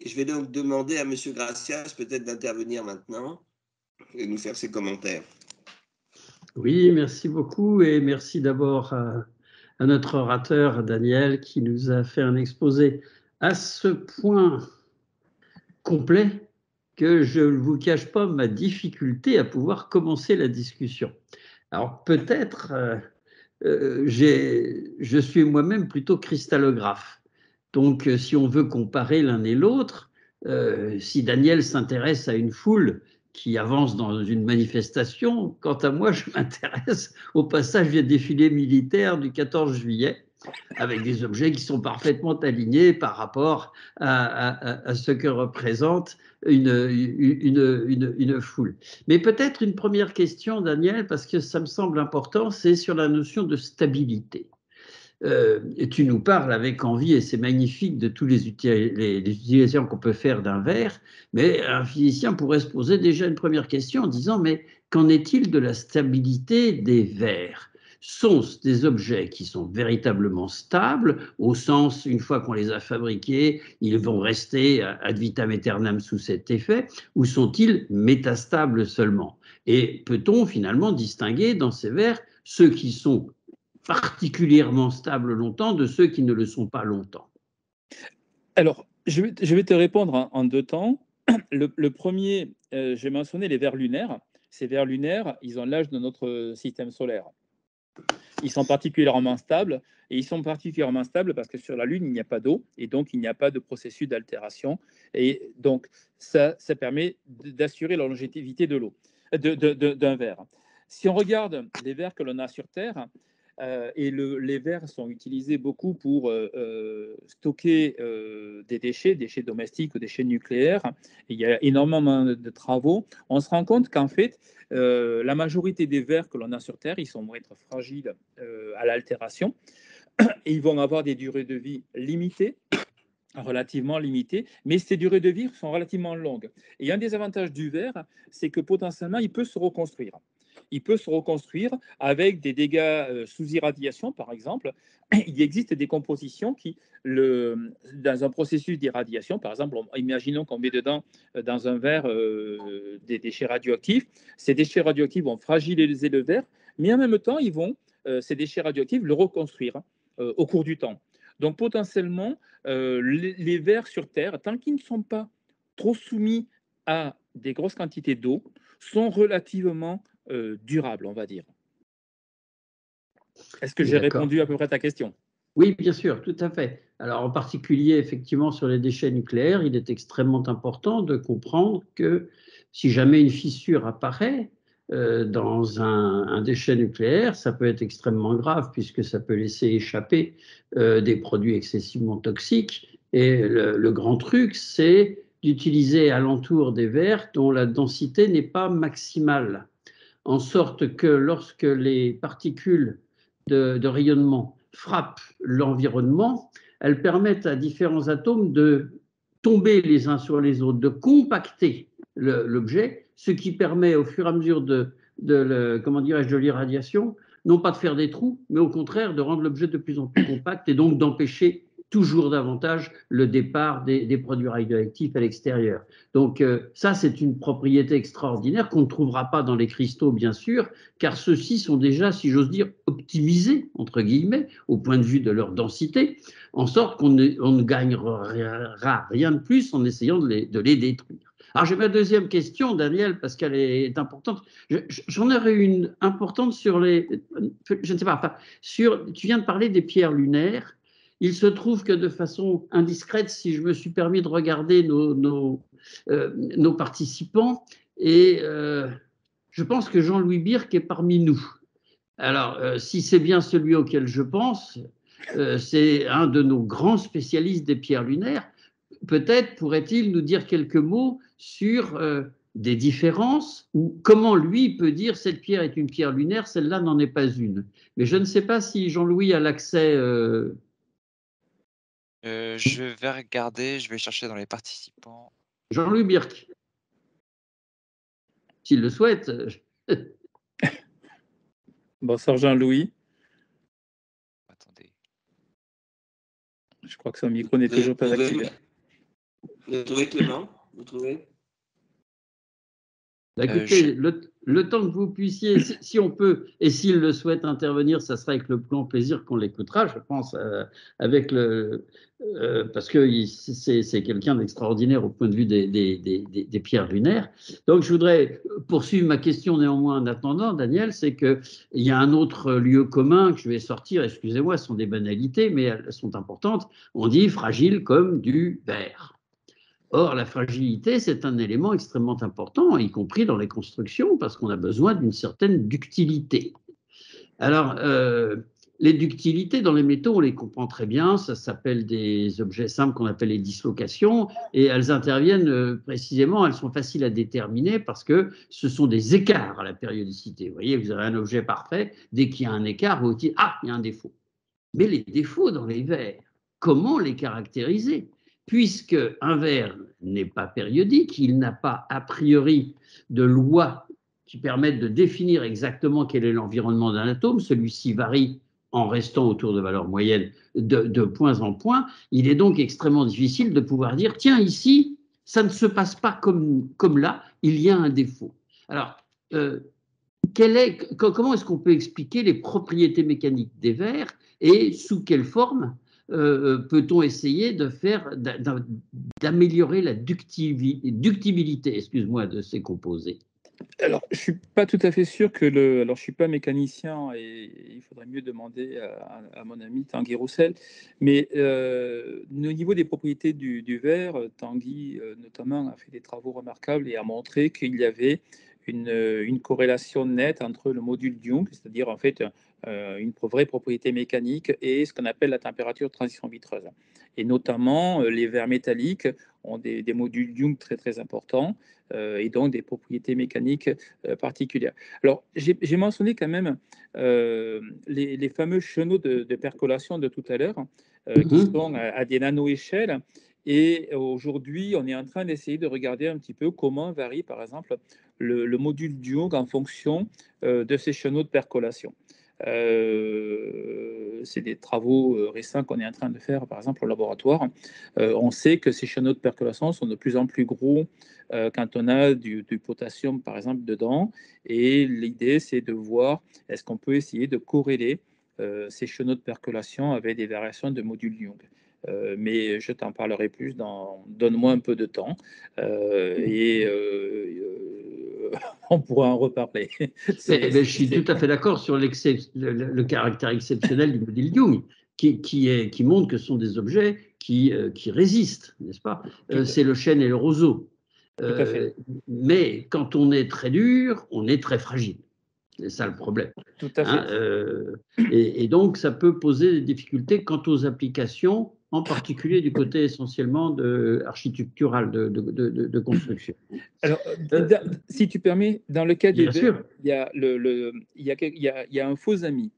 Et je vais donc demander à Monsieur Gracias peut-être d'intervenir maintenant et nous faire ses commentaires. Oui, merci beaucoup et merci d'abord à notre orateur Daniel qui nous a fait un exposé à ce point complet que je ne vous cache pas ma difficulté à pouvoir commencer la discussion. Alors peut-être, je suis moi-même plutôt cristallographe. Donc si on veut comparer l'un et l'autre, si Daniel s'intéresse à une foule qui avance dans une manifestation, quant à moi, je m'intéresse au passage des défilés militaires du 14 juillet, avec des objets qui sont parfaitement alignés par rapport à ce que représente une foule. Mais peut-être une première question, Daniel, parce que ça me semble important, c'est sur la notion de stabilité. Et tu nous parles avec envie, et c'est magnifique, de tous les utilisations qu'on peut faire d'un verre, mais un physicien pourrait se poser déjà une première question en disant, mais qu'en est-il de la stabilité des verres? Sont des objets qui sont véritablement stables, au sens, une fois qu'on les a fabriqués, ils vont rester ad vitam aeternam sous cet effet, ou sont-ils métastables seulement? Et peut-on finalement distinguer dans ces verres ceux qui sont particulièrement stables longtemps de ceux qui ne le sont pas longtemps? Alors, je vais te répondre en deux temps. Le premier, j'ai mentionné les vers lunaires. Ces vers lunaires, ils ont l'âge de notre système solaire. Ils sont particulièrement stables, et ils sont particulièrement stables parce que sur la Lune, il n'y a pas d'eau, et donc il n'y a pas de processus d'altération. Et donc, ça permet d'assurer la longévité de l'eau, d'un verre. Si on regarde les verres que l'on a sur Terre, Et les verres sont utilisés beaucoup pour stocker des déchets domestiques ou déchets nucléaires. Et il y a énormément de travaux. On se rend compte qu'en fait, la majorité des verres que l'on a sur Terre, ils vont être fragiles à l'altération et ils vont avoir des durées de vie limitées, relativement limitées, mais ces durées de vie sont relativement longues. Et un des avantages du verre, c'est que potentiellement, il peut se reconstruire. Il peut se reconstruire avec des dégâts sous irradiation, par exemple. Il existe des compositions qui, dans un processus d'irradiation, par exemple, imaginons qu'on met dedans, dans un verre, des déchets radioactifs. Ces déchets radioactifs vont fragiliser le verre, mais en même temps, ces déchets radioactifs le reconstruire au cours du temps. Donc, potentiellement, les verres sur Terre, tant qu'ils ne sont pas trop soumis à des grosses quantités d'eau, sont relativement durables, on va dire. Est-ce que j'ai répondu à peu près à ta question? Oui, bien sûr, tout à fait. Alors, en particulier, effectivement, sur les déchets nucléaires, il est extrêmement important de comprendre que si jamais une fissure apparaît dans un déchet nucléaire, ça peut être extrêmement grave puisque ça peut laisser échapper des produits excessivement toxiques. Et le grand truc, c'est d'utiliser alentour des verres dont la densité n'est pas maximale, en sorte que lorsque les particules de rayonnement frappent l'environnement, elles permettent à différents atomes de tomber les uns sur les autres, de compacter l'objet, ce qui permet au fur et à mesure de l'irradiation, non pas de faire des trous, mais au contraire de rendre l'objet de plus en plus compact et donc d'empêcher toujours davantage le départ des produits radioactifs à l'extérieur. Donc ça, c'est une propriété extraordinaire qu'on ne trouvera pas dans les cristaux, bien sûr, car ceux-ci sont déjà, si j'ose dire, optimisés, entre guillemets, au point de vue de leur densité, en sorte qu'on ne gagnera rien de plus en essayant de les détruire. Alors j'ai ma deuxième question, Daniel, parce qu'elle est importante. J'en aurais une importante sur je ne sais pas, enfin, tu viens de parler des pierres lunaires. Il se trouve que de façon indiscrète, si je me suis permis de regarder nos participants, et je pense que Jean-Louis Birck est parmi nous. Alors, si c'est bien celui auquel je pense, c'est un de nos grands spécialistes des pierres lunaires. Peut-être pourrait-il nous dire quelques mots sur des différences ou comment lui peut dire cette pierre est une pierre lunaire, celle-là n'en est pas une. Mais je ne sais pas si Jean-Louis a l'accès. Je vais regarder, je vais chercher dans les participants. Jean-Louis Birck, s'il le souhaite. Bonsoir Jean-Louis. Attendez. Je crois que son micro n'est toujours pas activé. Vous trouvez, Clément? Vous trouvez? Écoutez, le temps que vous puissiez, si on peut, et s'il le souhaite intervenir, ça sera avec le grand plaisir qu'on l'écoutera, je pense, parce que c'est quelqu'un d'extraordinaire au point de vue des pierres lunaires. Donc, je voudrais poursuivre ma question néanmoins en attendant, Daniel, c'est qu'il y a un autre lieu commun que je vais sortir, excusez-moi, ce sont des banalités, mais elles sont importantes. On dit fragile comme du verre. Or, la fragilité, c'est un élément extrêmement important, y compris dans les constructions, parce qu'on a besoin d'une certaine ductilité. Alors, les ductilités dans les métaux, on les comprend très bien, ça s'appelle des objets simples qu'on appelle les dislocations, et elles interviennent précisément, elles sont faciles à déterminer parce que ce sont des écarts à la périodicité. Vous voyez, vous avez un objet parfait, dès qu'il y a un écart, vous dites « Ah, il y a un défaut ». Mais les défauts dans les verres, comment les caractériser ? Puisque un verre n'est pas périodique, il n'a pas a priori de loi qui permettent de définir exactement quel est l'environnement d'un atome, celui-ci varie en restant autour de valeurs moyennes de point en point, il est donc extrêmement difficile de pouvoir dire, tiens, ici, ça ne se passe pas comme là, il y a un défaut. Alors, comment est-ce qu'on peut expliquer les propriétés mécaniques des verres et sous quelle forme peut-on essayer d'améliorer la ductibilité, excuse-moi, de ces composés? Alors, je ne suis pas tout à fait sûr alors, je ne suis pas mécanicien et il faudrait mieux demander à mon ami Tanguy Roussel. Mais au niveau des propriétés du verre, Tanguy notamment a fait des travaux remarquables et a montré qu'il y avait une corrélation nette entre le module Young, c'est-à-dire en fait une vraie propriété mécanique, et ce qu'on appelle la température de transition vitreuse. Et notamment, les verres métalliques ont des modules Young très très importants et donc des propriétés mécaniques particulières. Alors, j'ai mentionné quand même les fameux chenaux de percolation de tout à l'heure, qui sont à des nano-échelles. Et aujourd'hui, on est en train d'essayer de regarder un petit peu comment varie, par exemple, le module Young en fonction de ces chenaux de percolation. C'est des travaux récents qu'on est en train de faire, par exemple, au laboratoire. On sait que ces chenaux de percolation sont de plus en plus gros quand on a du potassium, par exemple, dedans. Et l'idée, c'est de voir est-ce qu'on peut essayer de corréler ces chenaux de percolation avec des variations de module Young. Mais je t'en parlerai plus donne-moi un peu de temps on pourra en reparler. Je suis tout à fait d'accord sur le caractère exceptionnel du module Young, qui montre que ce sont des objets qui résistent, n'est-ce pas? C'est le chêne et le roseau. Mais quand on est très dur, on est très fragile. C'est ça le problème. Tout à fait. Et donc, ça peut poser des difficultés quant aux applications, en particulier du côté essentiellement architectural de construction. Alors, si tu permets, dans le cas des verres, il y a un faux ami.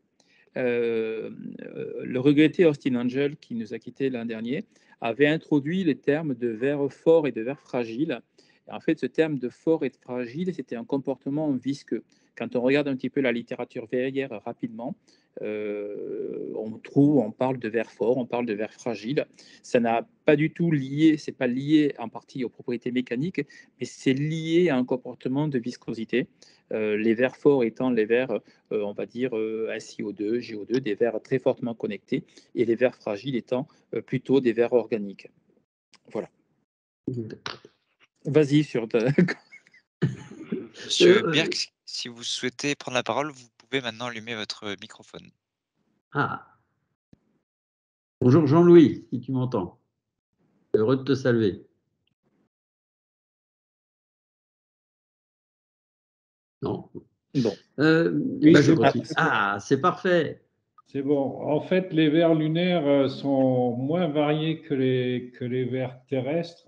Le regretté Austin Angel, qui nous a quittés l'an dernier, avait introduit les termes de verre fort et de verre fragile. Et en fait, ce terme de fort et de fragile, c'était un comportement visqueux. Quand on regarde un petit peu la littérature verrière rapidement, on parle de verre fort, on parle de verre fragile. Ça n'a pas du tout lié, c'est pas lié en partie aux propriétés mécaniques, mais c'est lié à un comportement de viscosité. Les verres forts étant les verres, on va dire, SiO2, GO2, des verres très fortement connectés, et les verres fragiles étant plutôt des verres organiques. Voilà. Vas-y sur ta... Monsieur Birk, si vous souhaitez prendre la parole, vous pouvez maintenant allumer votre microphone. Ah. Bonjour Jean-Louis, si tu m'entends. Heureux de te saluer. Non. Bon. Oui, je continue. Ah, c'est parfait. C'est bon. En fait, les vers lunaires sont moins variés que les vers terrestres.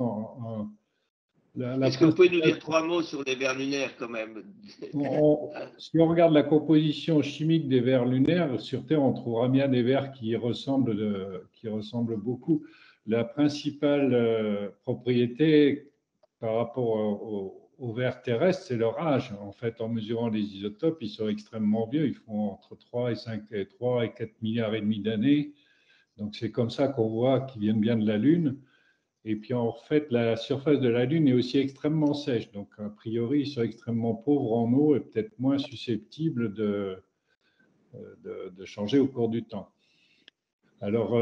Est-ce que vous pouvez nous dire 3 mots sur les vers lunaires quand même? Si on regarde la composition chimique des vers lunaires, sur Terre, on trouvera bien des vers qui ressemblent beaucoup. La principale propriété par rapport aux vers terrestres, c'est leur âge. En fait, en mesurant les isotopes, ils sont extrêmement vieux. Ils font entre 3 et 4 milliards et demi d'années. Donc, c'est comme ça qu'on voit qu'ils viennent bien de la Lune. Et puis, en fait, la surface de la Lune est aussi extrêmement sèche. Donc, a priori, ils sont extrêmement pauvres en eau et peut-être moins susceptibles de changer au cours du temps. Alors,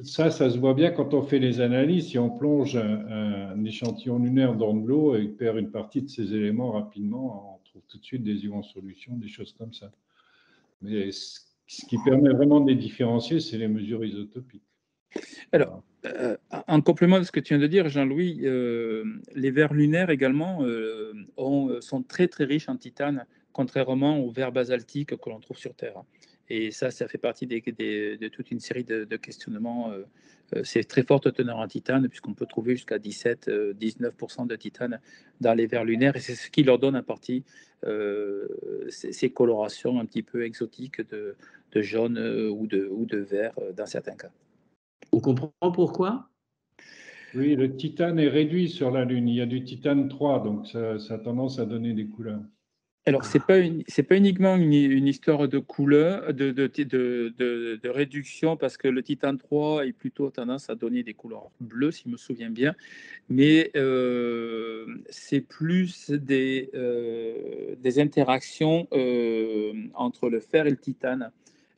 ça se voit bien quand on fait les analyses. Si on plonge un échantillon lunaire dans de l'eau et perd une partie de ces éléments rapidement, on trouve tout de suite des ions en solution, des choses comme ça. Mais ce qui permet vraiment de les différencier, c'est les mesures isotopiques. Alors, en complément de ce que tu viens de dire, Jean-Louis, les vers lunaires également sont très très riches en titane, contrairement aux vers basaltiques que l'on trouve sur Terre. Et ça fait partie de toute une série de questionnements. C'est très forte teneur en titane, puisqu'on peut trouver jusqu'à 17-19% de titane dans les vers lunaires, et c'est ce qui leur donne en partie ces colorations un petit peu exotiques de jaune ou de vert dans certains cas. On comprend pourquoi? Oui, le titane est réduit sur la Lune. Il y a du titane 3, donc ça a tendance à donner des couleurs. Alors, ce n'est pas uniquement une histoire de couleur, de réduction, parce que le titane 3 a plutôt tendance à donner des couleurs bleues, si je me souviens bien, mais c'est plus des interactions entre le fer et le titane.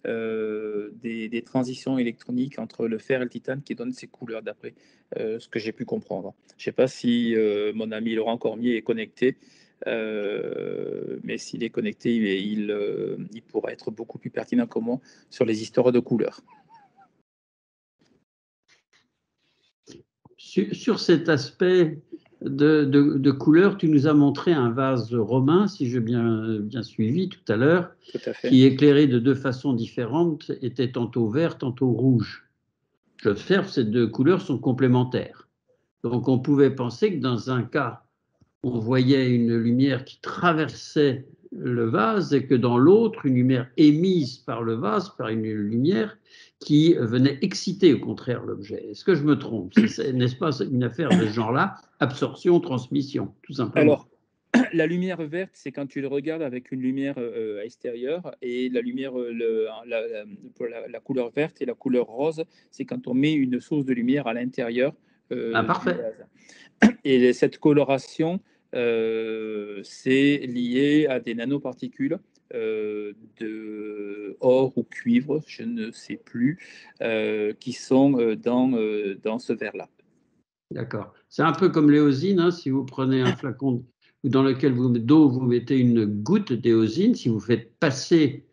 Des transitions électroniques entre le fer et le titane qui donnent ces couleurs, d'après ce que j'ai pu comprendre. Je ne sais pas si mon ami Laurent Cormier est connecté, mais s'il est connecté, il pourra être beaucoup plus pertinent que moi sur les histoires de couleurs. Sur cet aspect de couleurs. Tu nous as montré un vase romain, si j'ai bien suivi tout à l'heure, Tout à fait. qui éclairé de deux façons différentes était tantôt vert, tantôt rouge. J'observe que ces deux couleurs sont complémentaires. Donc on pouvait penser que dans un cas, on voyait une lumière qui traversait le vase et que dans l'autre, une lumière émise par le vase, par une lumière qui venait exciter au contraire l'objet. Est-ce que je me trompe? N'est-ce pas une affaire de ce genre-là? Absorption, transmission, tout simplement. Alors, la lumière verte, c'est quand tu le regardes avec une lumière extérieure, et la lumière, la couleur verte et la couleur rose, c'est quand on met une source de lumière à l'intérieur du Parfait. vase. Et cette coloration, c'est lié à des nanoparticules de or ou cuivre, je ne sais plus, qui sont dans ce verre-là. D'accord. C'est un peu comme l'éosine, hein, si vous prenez un flacon dans lequel d'eau, vous mettez une goutte d'éosine, si vous faites passer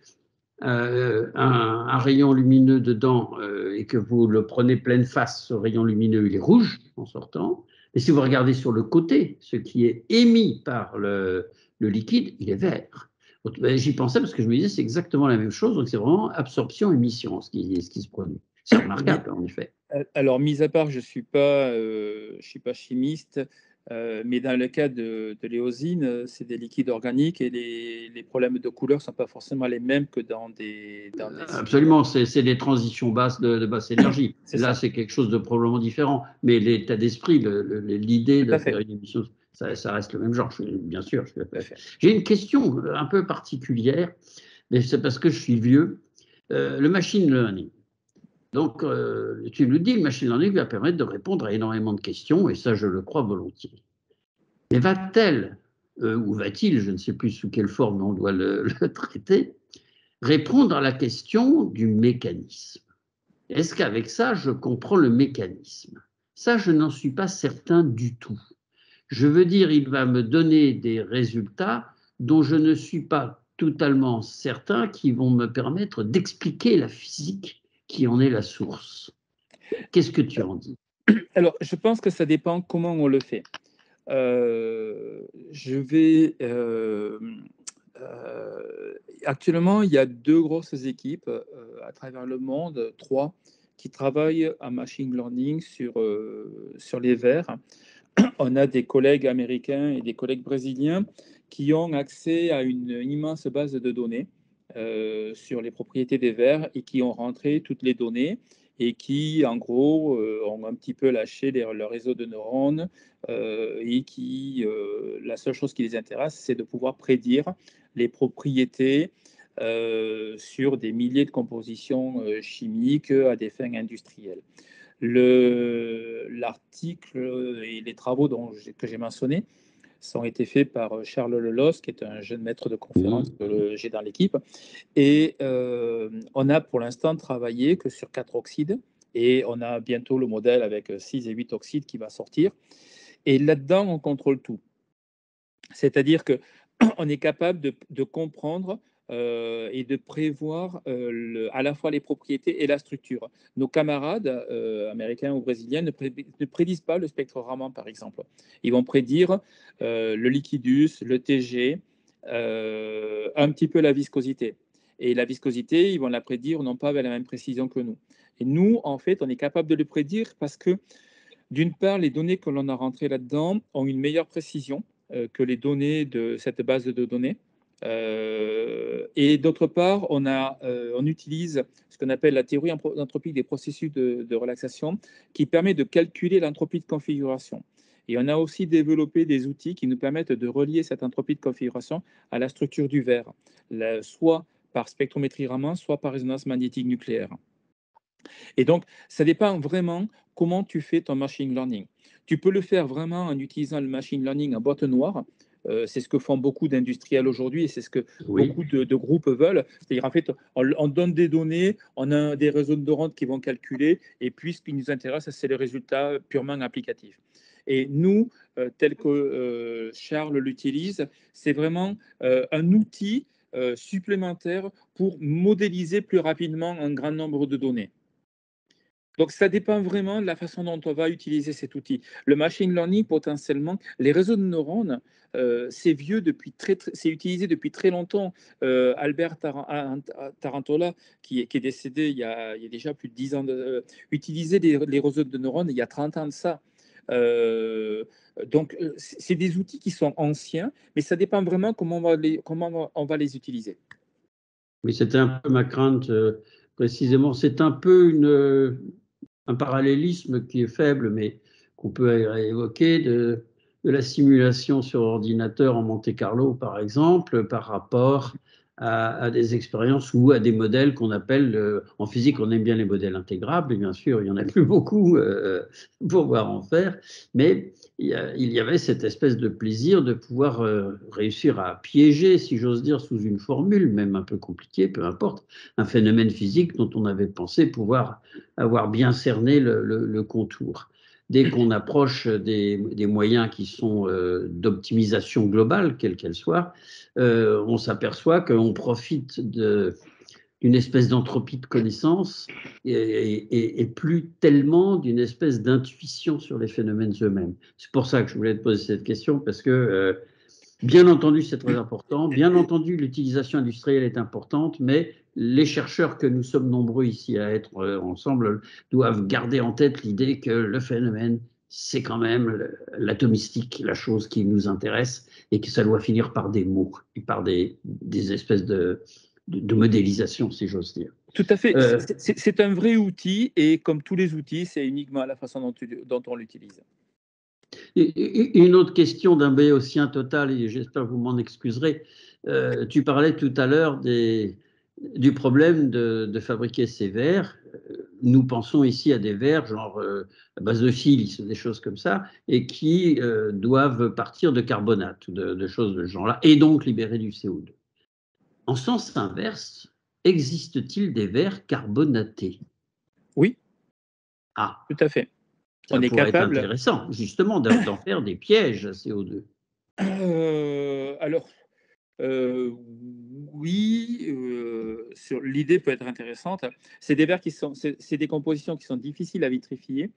un rayon lumineux dedans et que vous le prenez pleine face, ce rayon lumineux, il est rouge en sortant. Et si vous regardez sur le côté, ce qui est émis par le liquide, il est vert. J'y pensais parce que je me disais c'est exactement la même chose, donc c'est vraiment absorption-émission ce qui se produit. C'est remarquable en effet. Alors, mis à part, je suis pas chimiste, mais dans le cas de l'éosine, c'est des liquides organiques et les problèmes de couleur ne sont pas forcément les mêmes que dans des Absolument, c'est des transitions basses de basse énergie. Là, ça. c'est quelque chose de probablement différent. Mais l'état d'esprit, l'idée de faire une émission, ça reste le même genre, bien sûr. J'ai une question un peu particulière, mais c'est parce que je suis vieux. Le machine learning. Donc, tu nous dis, le machine learning va permettre de répondre à énormément de questions, et ça, je le crois volontiers. Mais va-t-elle, ou va-t-il, je ne sais plus sous quelle forme on doit le traiter, répondre à la question du mécanisme? Est-ce qu'avec ça, je comprends le mécanisme? Ça, je n'en suis pas certain du tout. Je veux dire, il va me donner des résultats dont je ne suis pas totalement certain qui vont me permettre d'expliquer la physique qui en est la source. Qu'est-ce que tu en dis? Alors, je pense que ça dépend comment on le fait. Actuellement, il y a 2 grosses équipes à travers le monde, 3, qui travaillent en machine learning sur les vers. On a des collègues américains et des collègues brésiliens qui ont accès à une immense base de données sur les propriétés des vers et qui ont rentré toutes les données et qui, en gros, ont un petit peu lâché leur réseau de neurones et qui, la seule chose qui les intéresse, c'est de pouvoir prédire les propriétés sur des milliers de compositions chimiques à des fins industrielles. L'article et les travaux que j'ai mentionnés ont été faits par Charles Lelos, qui est un jeune maître de conférence que j'ai dans l'équipe. Et on a pour l'instant travaillé que sur 4 oxydes, et on a bientôt le modèle avec 6 et 8 oxydes qui va sortir. Et là-dedans, on contrôle tout. C'est-à-dire qu'on est capable de comprendre et de prévoir à la fois les propriétés et la structure. Nos camarades américains ou brésiliens ne prédisent pas le spectre Raman, par exemple. Ils vont prédire le liquidus, le TG, un petit peu la viscosité. Et la viscosité, ils vont la prédire non pas avec la même précision que nous. Et nous, en fait, on est capable de le prédire parce que, d'une part, les données que l'on a rentrées là-dedans ont une meilleure précision que les données de cette base de données. Et d'autre part, on utilise ce qu'on appelle la théorie anthropique des processus de relaxation, qui permet de calculer l'entropie de configuration. Et on a aussi développé des outils qui nous permettent de relier cette entropie de configuration à la structure du verre, soit par spectrométrie Raman, soit par résonance magnétique nucléaire. Et donc, ça dépend vraiment comment tu fais ton machine learning. Tu peux le faire vraiment en utilisant le machine learning en boîte noire. C'est ce que font beaucoup d'industriels aujourd'hui et c'est ce que beaucoup de groupes veulent. C'est-à-dire, en fait, on donne des données, on a des réseaux de neurones qui vont calculer, et puis ce qui nous intéresse, c'est les résultats purement applicatifs. Et nous, tel que Charles l'utilise, c'est vraiment un outil supplémentaire pour modéliser plus rapidement un grand nombre de données. Donc, ça dépend vraiment de la façon dont on va utiliser cet outil. Le machine learning, potentiellement, les réseaux de neurones, c'est vieux c'est utilisé depuis très longtemps. Albert Tarantola, qui est décédé il y a déjà plus de 10 ans, utilisait les réseaux de neurones il y a 30 ans de ça. Donc, c'est des outils qui sont anciens, mais ça dépend vraiment comment on va les utiliser. Oui, c'était un peu ma crainte, précisément. C'est un peu un parallélisme qui est faible, mais qu'on peut évoquer de la simulation sur ordinateur en Monte-Carlo, par exemple, par rapport à des expériences ou à des modèles qu'on appelle, en physique, on aime bien les modèles intégrables, et bien sûr, il n'y en a plus beaucoup pour pouvoir en faire, mais il y avait cette espèce de plaisir de pouvoir réussir à piéger, si j'ose dire, sous une formule, même un peu compliquée, peu importe, un phénomène physique dont on avait pensé pouvoir avoir bien cerné le contour. Dès qu'on approche des moyens qui sont d'optimisation globale, quelle qu'elle soit, on s'aperçoit qu'on profite d'une espèce d'entropie de connaissance et plus tellement d'une espèce d'intuition sur les phénomènes eux-mêmes. C'est pour ça que je voulais te poser cette question, parce que bien entendu, c'est très important. Bien entendu, l'utilisation industrielle est importante, mais les chercheurs que nous sommes nombreux ici à être ensemble doivent garder en tête l'idée que le phénomène, c'est quand même l'atomistique, la chose qui nous intéresse, et que ça doit finir par des mots et par des espèces de modélisation, si j'ose dire. Tout à fait. C'est un vrai outil, et comme tous les outils, c'est uniquement la façon dont on l'utilise. Une autre question d'un béotien total, et j'espère que vous m'en excuserez. Tu parlais tout à l'heure du problème de fabriquer ces verres. Nous pensons ici à des verres genre à base de silice, des choses comme ça, et qui doivent partir de carbonate, de choses de ce genre-là, et donc libérer du CO2. En sens inverse, existe-t-il des verres carbonatés? Oui. Ah, tout à fait. Ça On est pourrait être capable. intéressant, justement, d'en faire des pièges à CO2. Alors, oui, l'idée peut être intéressante. C'est des verres c'est des compositions qui sont difficiles à vitrifier.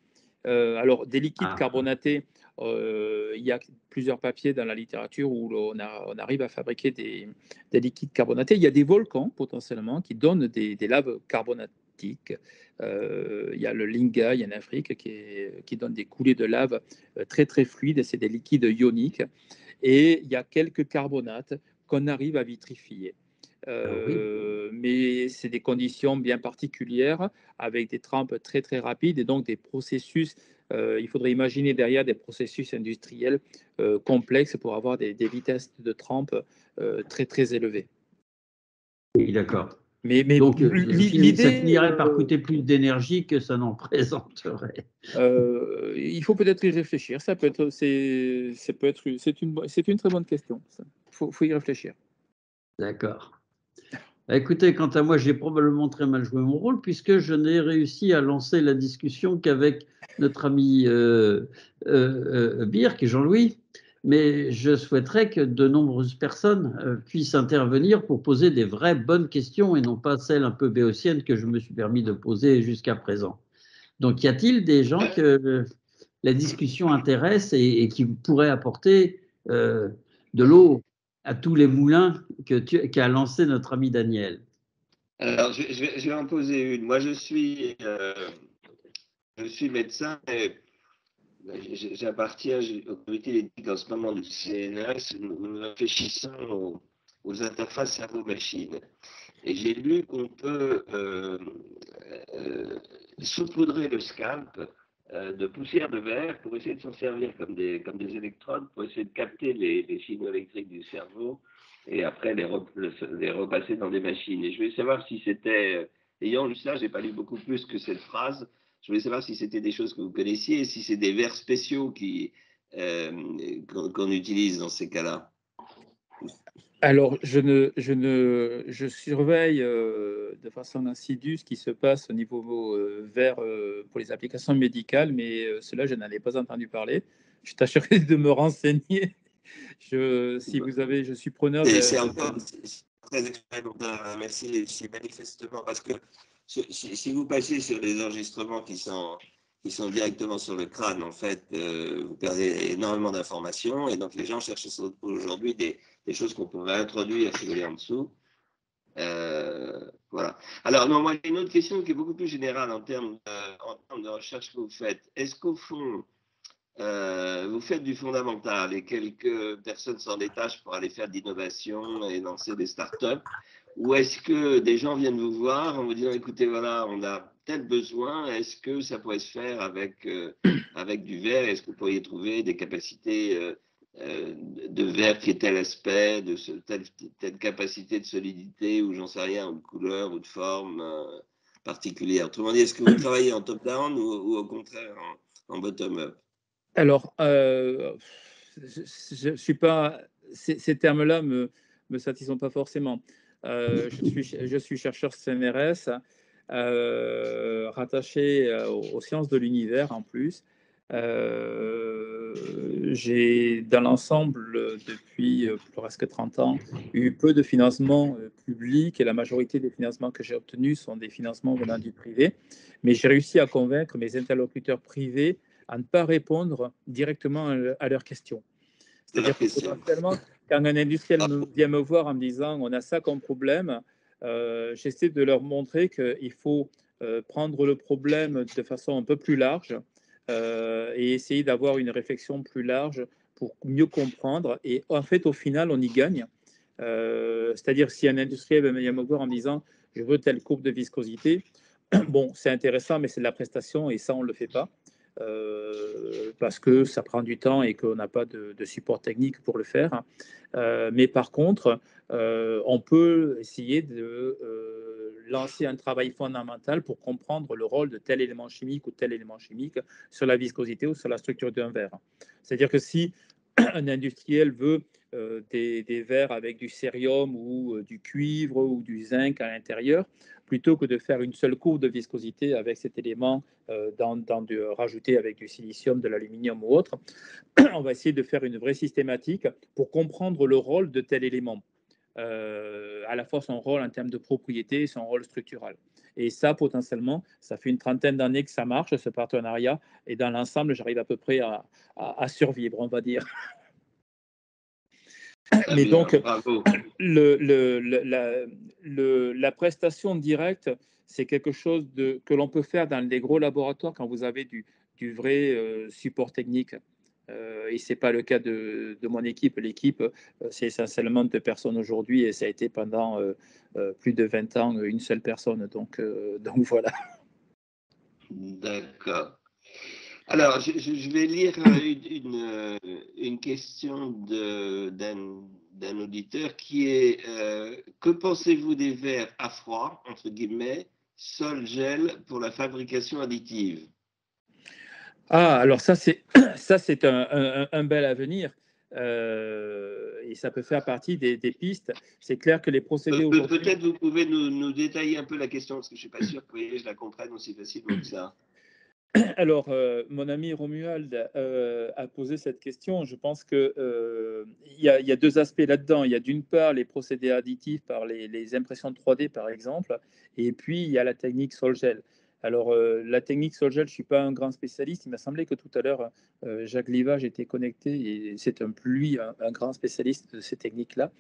Alors, des liquides carbonatés, il y a plusieurs papiers dans la littérature où on arrive à fabriquer des liquides carbonatés. Il y a des volcans potentiellement qui donnent des laves carbonatiques. Il y a le Lingay en Afrique qui donne des coulées de lave très très fluides. C'est des liquides ioniques. Et il y a quelques carbonates qu'on arrive à vitrifier. Mais c'est des conditions bien particulières, avec des trempes très très rapides et donc des processus. Il faudrait imaginer derrière des processus industriels complexes pour avoir des vitesses de trempe très très élevées. Oui, d'accord. Mais donc, l'idée, ça finirait par coûter plus d'énergie que ça n'en présenterait. Il faut peut-être y réfléchir. C'est une très bonne question. Il faut y réfléchir. D'accord. Écoutez, quant à moi, j'ai probablement très mal joué mon rôle, puisque je n'ai réussi à lancer la discussion qu'avec notre ami Birk et Jean-Louis. Mais je souhaiterais que de nombreuses personnes puissent intervenir pour poser des vraies bonnes questions et non pas celles un peu béotiennes que je me suis permis de poser jusqu'à présent. Donc, y a-t-il des gens que la discussion intéresse et qui pourraient apporter de l'eau à tous les moulins qu'a lancé notre ami Daniel? Alors, je vais en poser une. Moi, je suis médecin et j'appartiens au comité d'éthique en ce moment du CNRS. Nous réfléchissons aux interfaces cerveau-machine. Et j'ai lu qu'on peut saupoudrer le scalp de poussière de verre pour essayer de s'en servir comme des électrodes, pour essayer de capter les signaux électriques du cerveau et après les repasser dans des machines. Et je voulais savoir si c'était, ayant lu ça, je n'ai pas lu beaucoup plus que cette phrase, je voulais savoir si c'était des choses que vous connaissiez et si c'est des verres spéciaux qu'on utilise dans ces cas-là. Alors, je surveille de façon assidue ce qui se passe au niveau vert pour les applications médicales, mais cela, je n'en ai pas entendu parler. Je tâcherai de me renseigner. Si vous avez, je suis preneur. C'est encore très expérimental. Merci. C'est manifestement parce que si vous passez sur des enregistrements qui sont directement sur le crâne, en fait, vous perdez énormément d'informations. Et donc, les gens cherchent aujourd'hui des choses qu'on pourrait introduire, si vous voulez, en dessous. Voilà. Alors, non, moi, j'ai une autre question qui est beaucoup plus générale en termes de recherche que vous faites. Est-ce qu'au fond, vous faites du fondamental et quelques personnes s'en détachent pour aller faire de l'innovation et lancer des startups? Ou est-ce que des gens viennent vous voir en vous disant, écoutez, voilà, on a tel besoin, est-ce que ça pourrait se faire avec du verre? Est-ce que vous pourriez trouver des capacités de verre qui est tel aspect, telle capacité de solidité, ou j'en sais rien, ou de couleur, ou de forme particulière? Autrement dit, est-ce que vous travaillez en top-down ou au contraire en bottom-up? Alors, je suis pas, ces termes-là me satisfont pas forcément. Je suis chercheur CNRS, rattaché aux sciences de l'univers en plus. J'ai, dans l'ensemble, depuis presque 30 ans, eu peu de financements publics, et la majorité des financements que j'ai obtenus sont des financements venant du privé. Mais j'ai réussi à convaincre mes interlocuteurs privés à ne pas répondre directement à leurs questions. C'est-à-dire que potentiellement, quand un industriel vient me voir en me disant on a ça comme problème, j'essaie de leur montrer qu'il faut prendre le problème de façon un peu plus large et essayer d'avoir une réflexion plus large pour mieux comprendre. Et en fait, au final, on y gagne. C'est-à-dire, si un industriel vient me voir en me disant je veux telle courbe de viscosité, bon, c'est intéressant, mais c'est de la prestation et ça, on ne le fait pas. Parce que ça prend du temps et qu'on n'a pas de support technique pour le faire. Mais par contre, on peut essayer de lancer un travail fondamental pour comprendre le rôle de tel élément chimique ou tel élément chimique sur la viscosité ou sur la structure d'un verre. C'est-à-dire que si un industriel veut des verres avec du cérium ou du cuivre ou du zinc à l'intérieur, plutôt que de faire une seule courbe de viscosité avec cet élément rajouté avec du silicium, de l'aluminium ou autre, on va essayer de faire une vraie systématique pour comprendre le rôle de tel élément, à la fois son rôle en termes de propriété et son rôle structural. Et ça, potentiellement, ça fait une trentaine d'années que ça marche, ce partenariat, et dans l'ensemble, j'arrive à peu près à survivre, on va dire. Mais bien, donc, bravo. La prestation directe, c'est quelque chose que l'on peut faire dans des gros laboratoires quand vous avez du vrai support technique. Et ce n'est pas le cas de mon équipe. L'équipe, c'est essentiellement 2 personnes aujourd'hui et ça a été pendant plus de 20 ans une seule personne. Donc voilà. D'accord. Alors, je vais lire une question d'un auditeur qui est que pensez-vous des verres à froid, entre guillemets, sol-gel pour la fabrication additive? Ah, alors ça, c'est un bel avenir. Et ça peut faire partie des pistes. C'est clair que les procédés aujourd'hui. Peut-être vous pouvez nous détailler un peu la question, parce que je ne suis pas sûr que je la comprenne aussi facilement que ça. Alors, mon ami Romuald a posé cette question. Je pense qu'il y a 2 aspects là-dedans. Il y a d'une part les procédés additifs par les impressions 3D, par exemple, et puis il y a la technique sol-gel. Alors, la technique sol-gel, je ne suis pas un grand spécialiste. Il m'a semblé que tout à l'heure, Jacques Livage était connecté et c'est lui un grand spécialiste de ces techniques-là.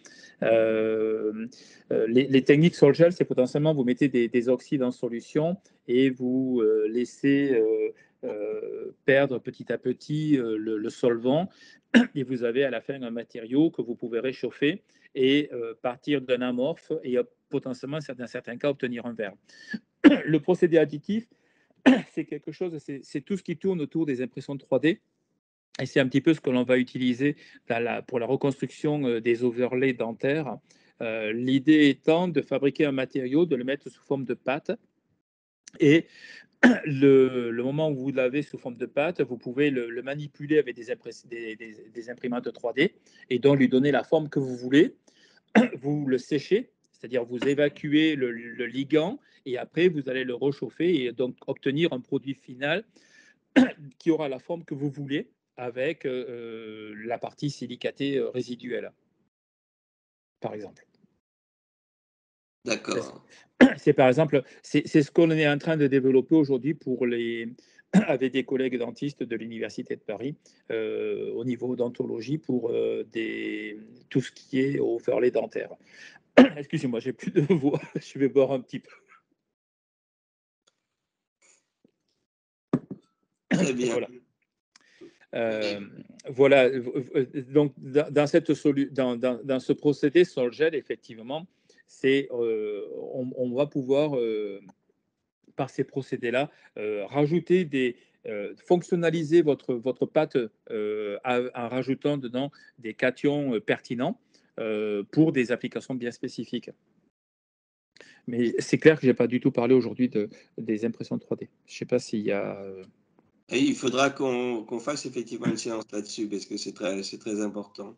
Les techniques sol-gel, c'est potentiellement vous mettez des oxydes en solution et vous laissez perdre petit à petit le solvant et vous avez à la fin un matériau que vous pouvez réchauffer et partir d'un amorphe et potentiellement dans certains cas obtenir un verre. Le procédé additif, c'est quelque chose, c'est tout ce qui tourne autour des impressions 3D. Et c'est un petit peu ce que l'on va utiliser pour la reconstruction des overlays dentaires. L'idée étant de fabriquer un matériau, de le mettre sous forme de pâte. Et le moment où vous l'avez sous forme de pâte, vous pouvez le manipuler avec des imprimantes 3D et donc lui donner la forme que vous voulez. Vous le séchez, c'est-à-dire vous évacuez le ligand et après vous allez le réchauffer et donc obtenir un produit final qui aura la forme que vous voulez avec la partie silicatée résiduelle, par exemple. D'accord. C'est par exemple, c'est ce qu'on est en train de développer aujourd'hui avec des collègues dentistes de l'Université de Paris au niveau d'odontologie pour tout ce qui est overlay dentaire. Excusez-moi, j'ai plus de voix, je vais boire un petit peu. Très bien. Voilà. Donc dans ce procédé sur le gel, effectivement, on va pouvoir par ces procédés-là rajouter fonctionnaliser votre pâte en rajoutant dedans des cations pertinents pour des applications bien spécifiques. Mais c'est clair que je n'ai pas du tout parlé aujourd'hui des impressions 3D. Je ne sais pas s'il y a... Et il faudra qu'on fasse effectivement une séance là-dessus, parce que c'est très important.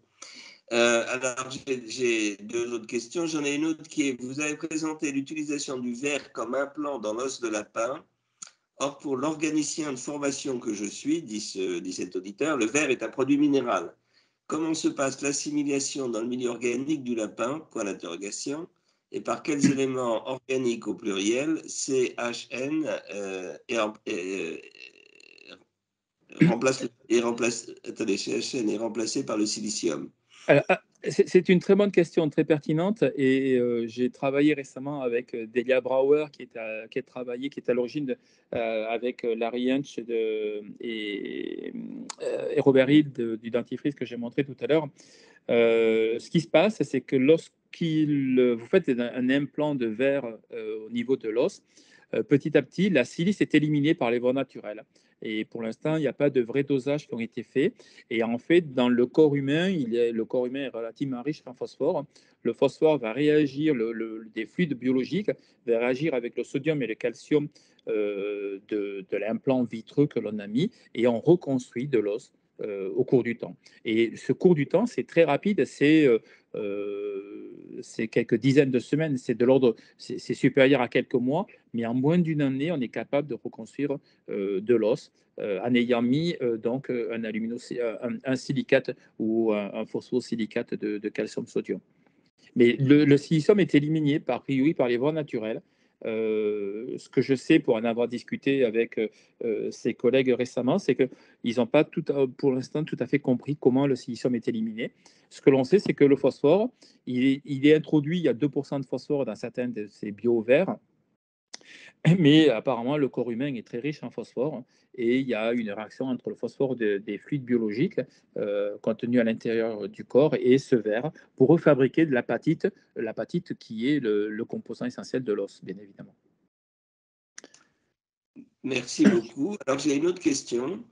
Alors, j'ai deux autres questions. J'en ai une autre qui est, vous avez présenté l'utilisation du verre comme implant dans l'os de lapin. Or, pour l'organicien de formation que je suis, dit cet auditeur, le verre est un produit minéral. Comment se passe l'assimilation dans le milieu organique du lapin? Point d'interrogation. Et par quels éléments organiques au pluriel, CHN CHN est remplacé par le silicium? Alors, c'est une très bonne question, très pertinente. Et j'ai travaillé récemment avec Delia Brauer, qui est à l'origine avec Larry Hunch et Robert Hill du dentifrice que j'ai montré tout à l'heure. Ce qui se passe, c'est que vous faites un implant de verre au niveau de l'os, petit à petit, la silice est éliminée par les voies naturelles. Et pour l'instant, il n'y a pas de vrais dosages qui ont été faits. Et en fait, dans le corps humain, le corps humain est relativement riche en phosphore. Le phosphore va réagir, des fluides biologiques va réagir avec le sodium et le calcium de l'implant vitreux que l'on a mis, et on reconstruit de l'os au cours du temps. Et ce cours du temps, c'est très rapide, c'est quelques dizaines de semaines, c'est supérieur à quelques mois, mais en moins d'une année, on est capable de reconstruire de l'os en ayant mis donc un silicate ou un phosphosilicate de calcium-sodium. Mais le silicium est éliminé par priori par les voies naturelles. Ce que je sais pour en avoir discuté avec ses collègues récemment, c'est qu'ils n'ont pas pour l'instant tout à fait compris comment le silicium est éliminé. Ce que l'on sait, c'est que le phosphore, il est introduit, il y a 2% de phosphore dans certains de ces bio-verres, mais apparemment le corps humain est très riche en phosphore, et il y a une réaction entre le phosphore des fluides biologiques contenus à l'intérieur du corps et ce verre pour refabriquer de l'apatite qui est le composant essentiel de l'os, bien évidemment. Merci beaucoup. Alors j'ai une autre question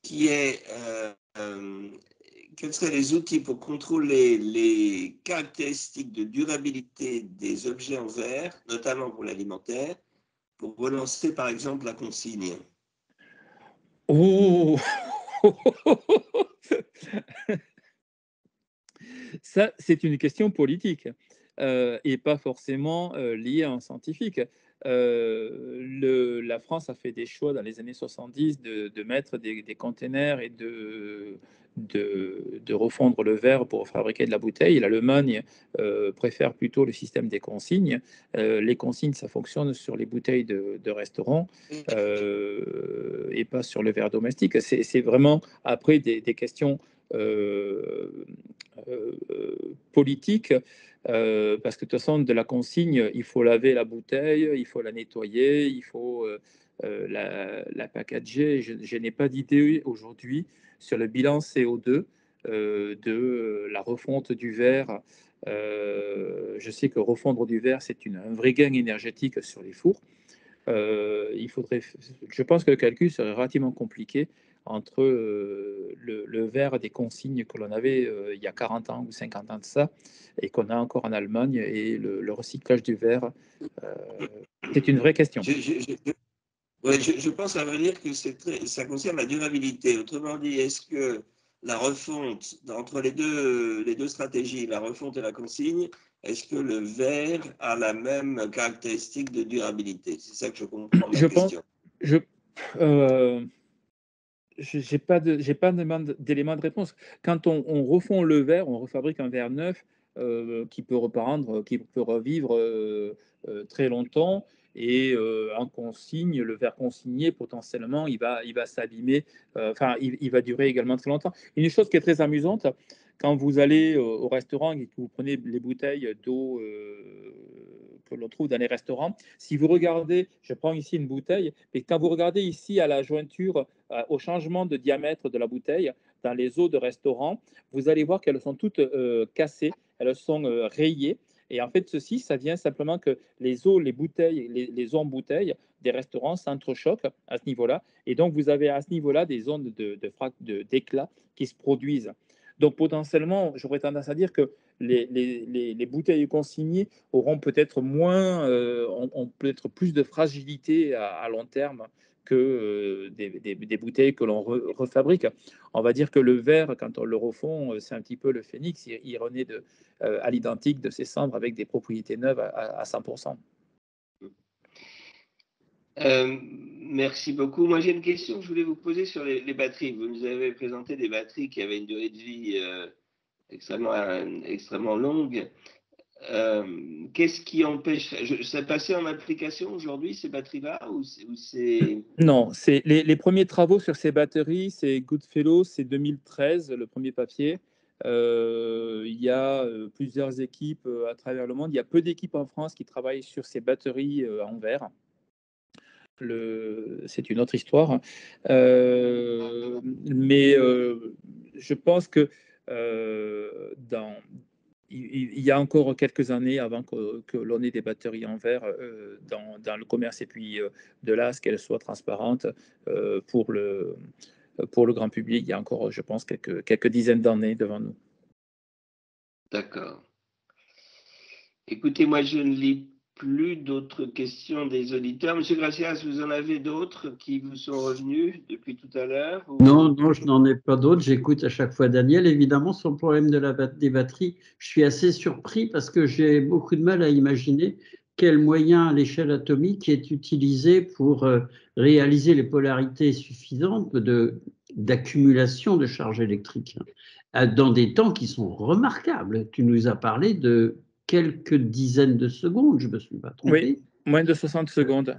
qui est quels seraient les outils pour contrôler les caractéristiques de durabilité des objets en verre, notamment pour l'alimentaire, pour relancer par exemple la consigne? Oh Ça, c'est une question politique et pas forcément liée à un scientifique. La France a fait des choix dans les années 70 de mettre des containers et de refondre le verre pour fabriquer de la bouteille. L'Allemagne préfère plutôt le système des consignes. Les consignes, ça fonctionne sur les bouteilles de restaurant et pas sur le verre domestique. C'est vraiment après des questions politique, parce que de toute façon, de la consigne, il faut laver la bouteille, il faut la nettoyer, il faut la packager. Je n'ai pas d'idée aujourd'hui sur le bilan CO2 de la refonte du verre. Je sais que refondre du verre, c'est un vrai gain énergétique sur les fours. Je pense que le calcul serait relativement compliqué entre le verre des consignes que l'on avait il y a 40 ans ou 50 ans de ça, et qu'on a encore en Allemagne, et le recyclage du verre. C'est une vraie question. Je pense à vrai dire que ça concerne la durabilité. Autrement dit, est-ce que la refonte, entre les deux stratégies, la refonte et la consigne, est-ce que le verre a la même caractéristique de durabilité? C'est ça que je comprends de la question. Je n'ai pas d'élément de réponse. Quand on refond le verre, on refabrique un verre neuf, qui peut reprendre, qui peut revivre très longtemps. Et en consigne, le verre consigné, potentiellement, il va s'abîmer, il va durer également très longtemps. Une chose qui est très amusante, quand vous allez au restaurant et que vous prenez les bouteilles d'eau que l'on trouve dans les restaurants, si vous regardez, je prends ici une bouteille, et quand vous regardez ici à la jointure, au changement de diamètre de la bouteille, dans les eaux de restaurant, vous allez voir qu'elles sont toutes cassées, elles sont rayées. Et en fait, ceci, ça vient simplement que les eaux, les bouteilles, les eaux en bouteille des restaurants s'entrechoquent à ce niveau-là. Et donc, vous avez à ce niveau-là des ondes d'éclat qui se produisent. Donc, potentiellement, j'aurais tendance à dire que les bouteilles consignées auront peut-être ont peut-être plus de fragilité à long terme que des bouteilles que l'on refabrique. On va dire que le verre, quand on le refond, c'est un petit peu le phénix, il renaît à l'identique de ses cendres avec des propriétés neuves à 100%. Merci beaucoup. Moi, j'ai une question que je voulais vous poser sur les batteries. Vous nous avez présenté des batteries qui avaient une durée de vie extrêmement longue. Qu'est-ce qui empêche ça passer en application aujourd'hui, ces batteries-là, ou c'est... Non, les premiers travaux sur ces batteries, c'est Goodfellow, c'est 2013, le premier papier. Il y a plusieurs équipes à travers le monde. Il y a peu d'équipes en France qui travaillent sur ces batteries en verre. C'est une autre histoire. Mais je pense que il y a encore quelques années avant que l'on ait des batteries en verre dans le commerce, et puis de là à ce qu'elles soient transparentes pour le grand public, il y a encore, je pense, quelques dizaines d'années devant nous. D'accord. Écoutez, moi, je ne lis plus d'autres questions des auditeurs. Monsieur Gracias, vous en avez d'autres qui vous sont revenus depuis tout à l'heure ou... Non, je n'en ai pas d'autres. J'écoute à chaque fois Daniel. Évidemment, sur le problème des batteries, je suis assez surpris parce que j'ai beaucoup de mal à imaginer quel moyen à l'échelle atomique est utilisé pour réaliser les polarités suffisantes d'accumulation de charge électrique dans des temps qui sont remarquables. Tu nous as parlé de quelques dizaines de secondes, je ne me suis pas trompé. Oui, moins de 60 secondes.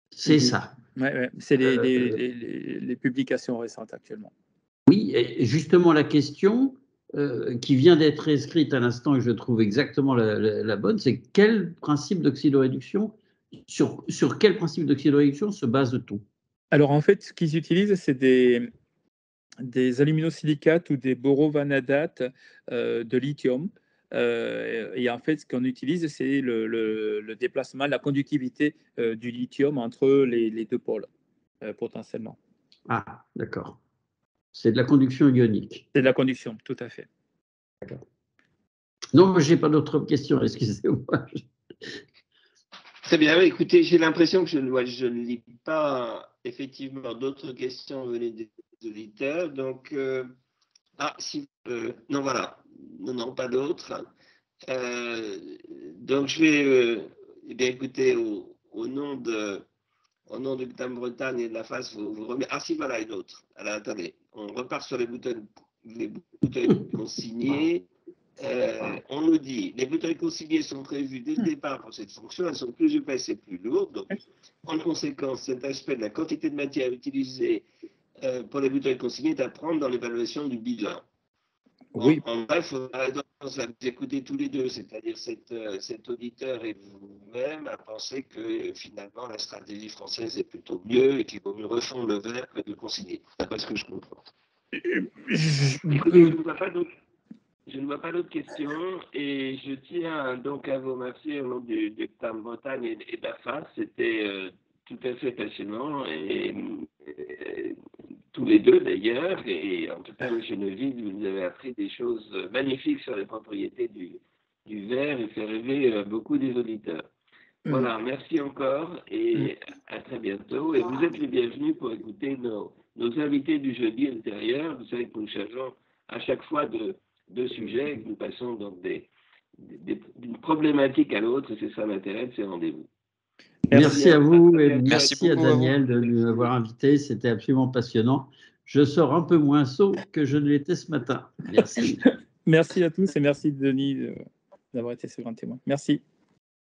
C'est ça. Ouais. C'est les publications récentes actuellement. Oui, et justement la question qui vient d'être inscrite à l'instant et je trouve exactement la bonne, c'est quel principe d'oxydoréduction, sur quel principe d'oxydoréduction se base-t-on? Alors en fait, ce qu'ils utilisent, c'est des aluminosilicates ou des borovanadates de lithium. Et en fait, ce qu'on utilise, c'est le déplacement, la conductivité du lithium entre les deux pôles, potentiellement. Ah, d'accord. C'est de la conduction ionique. C'est de la conduction, tout à fait. D'accord. Non, je n'ai pas d'autres questions, excusez-moi. Très bien, écoutez, j'ai l'impression que je ne lis pas effectivement d'autres questions venues des auditeurs. Donc, non, voilà. Non, pas d'autres. Donc, je vais, bien écouter, au nom de Bretagne et de la FAS, vous remercier. Ah, si, voilà, une autre. Alors, attendez, on repart sur les bouteilles consignées. On nous dit, les bouteilles consignées sont prévues dès le départ pour cette fonction, elles sont plus épaisses et plus lourdes. Donc, en conséquence, cet aspect de la quantité de matière utilisée pour les bouteilles consignées est à prendre dans l'évaluation du bilan. Oui. En bref, on a tendance à vous écouter tous les deux, c'est-à-dire cet auditeur et vous-même, à penser que finalement la stratégie française est plutôt mieux et qu'il vaut mieux refondre le verre que de consigner. D'après ce que je comprends. Écoutez, je ne vois pas d'autres questions et je tiens donc à vous remercier au nom du CTAM Bretagne et de la FAS. C'était tout à fait passionnant et tous les deux d'ailleurs. Et en tout cas, M. Neuville, vous nous avez appris des choses magnifiques sur les propriétés du verre et fait rêver beaucoup des auditeurs. Voilà, merci encore et à très bientôt. Et vous êtes les bienvenus pour écouter nos invités du jeudi ultérieur. Vous savez que nous changeons à chaque fois de sujets et que nous passons donc d'une problématique à l'autre. C'est ça l'intérêt de ces rendez-vous. Merci à vous et merci à Daniel de nous avoir invités. C'était absolument passionnant. Je sors un peu moins sot que je ne l'étais ce matin. Merci. Merci à tous et merci Denis. d'avoir été ce grand témoin. Merci.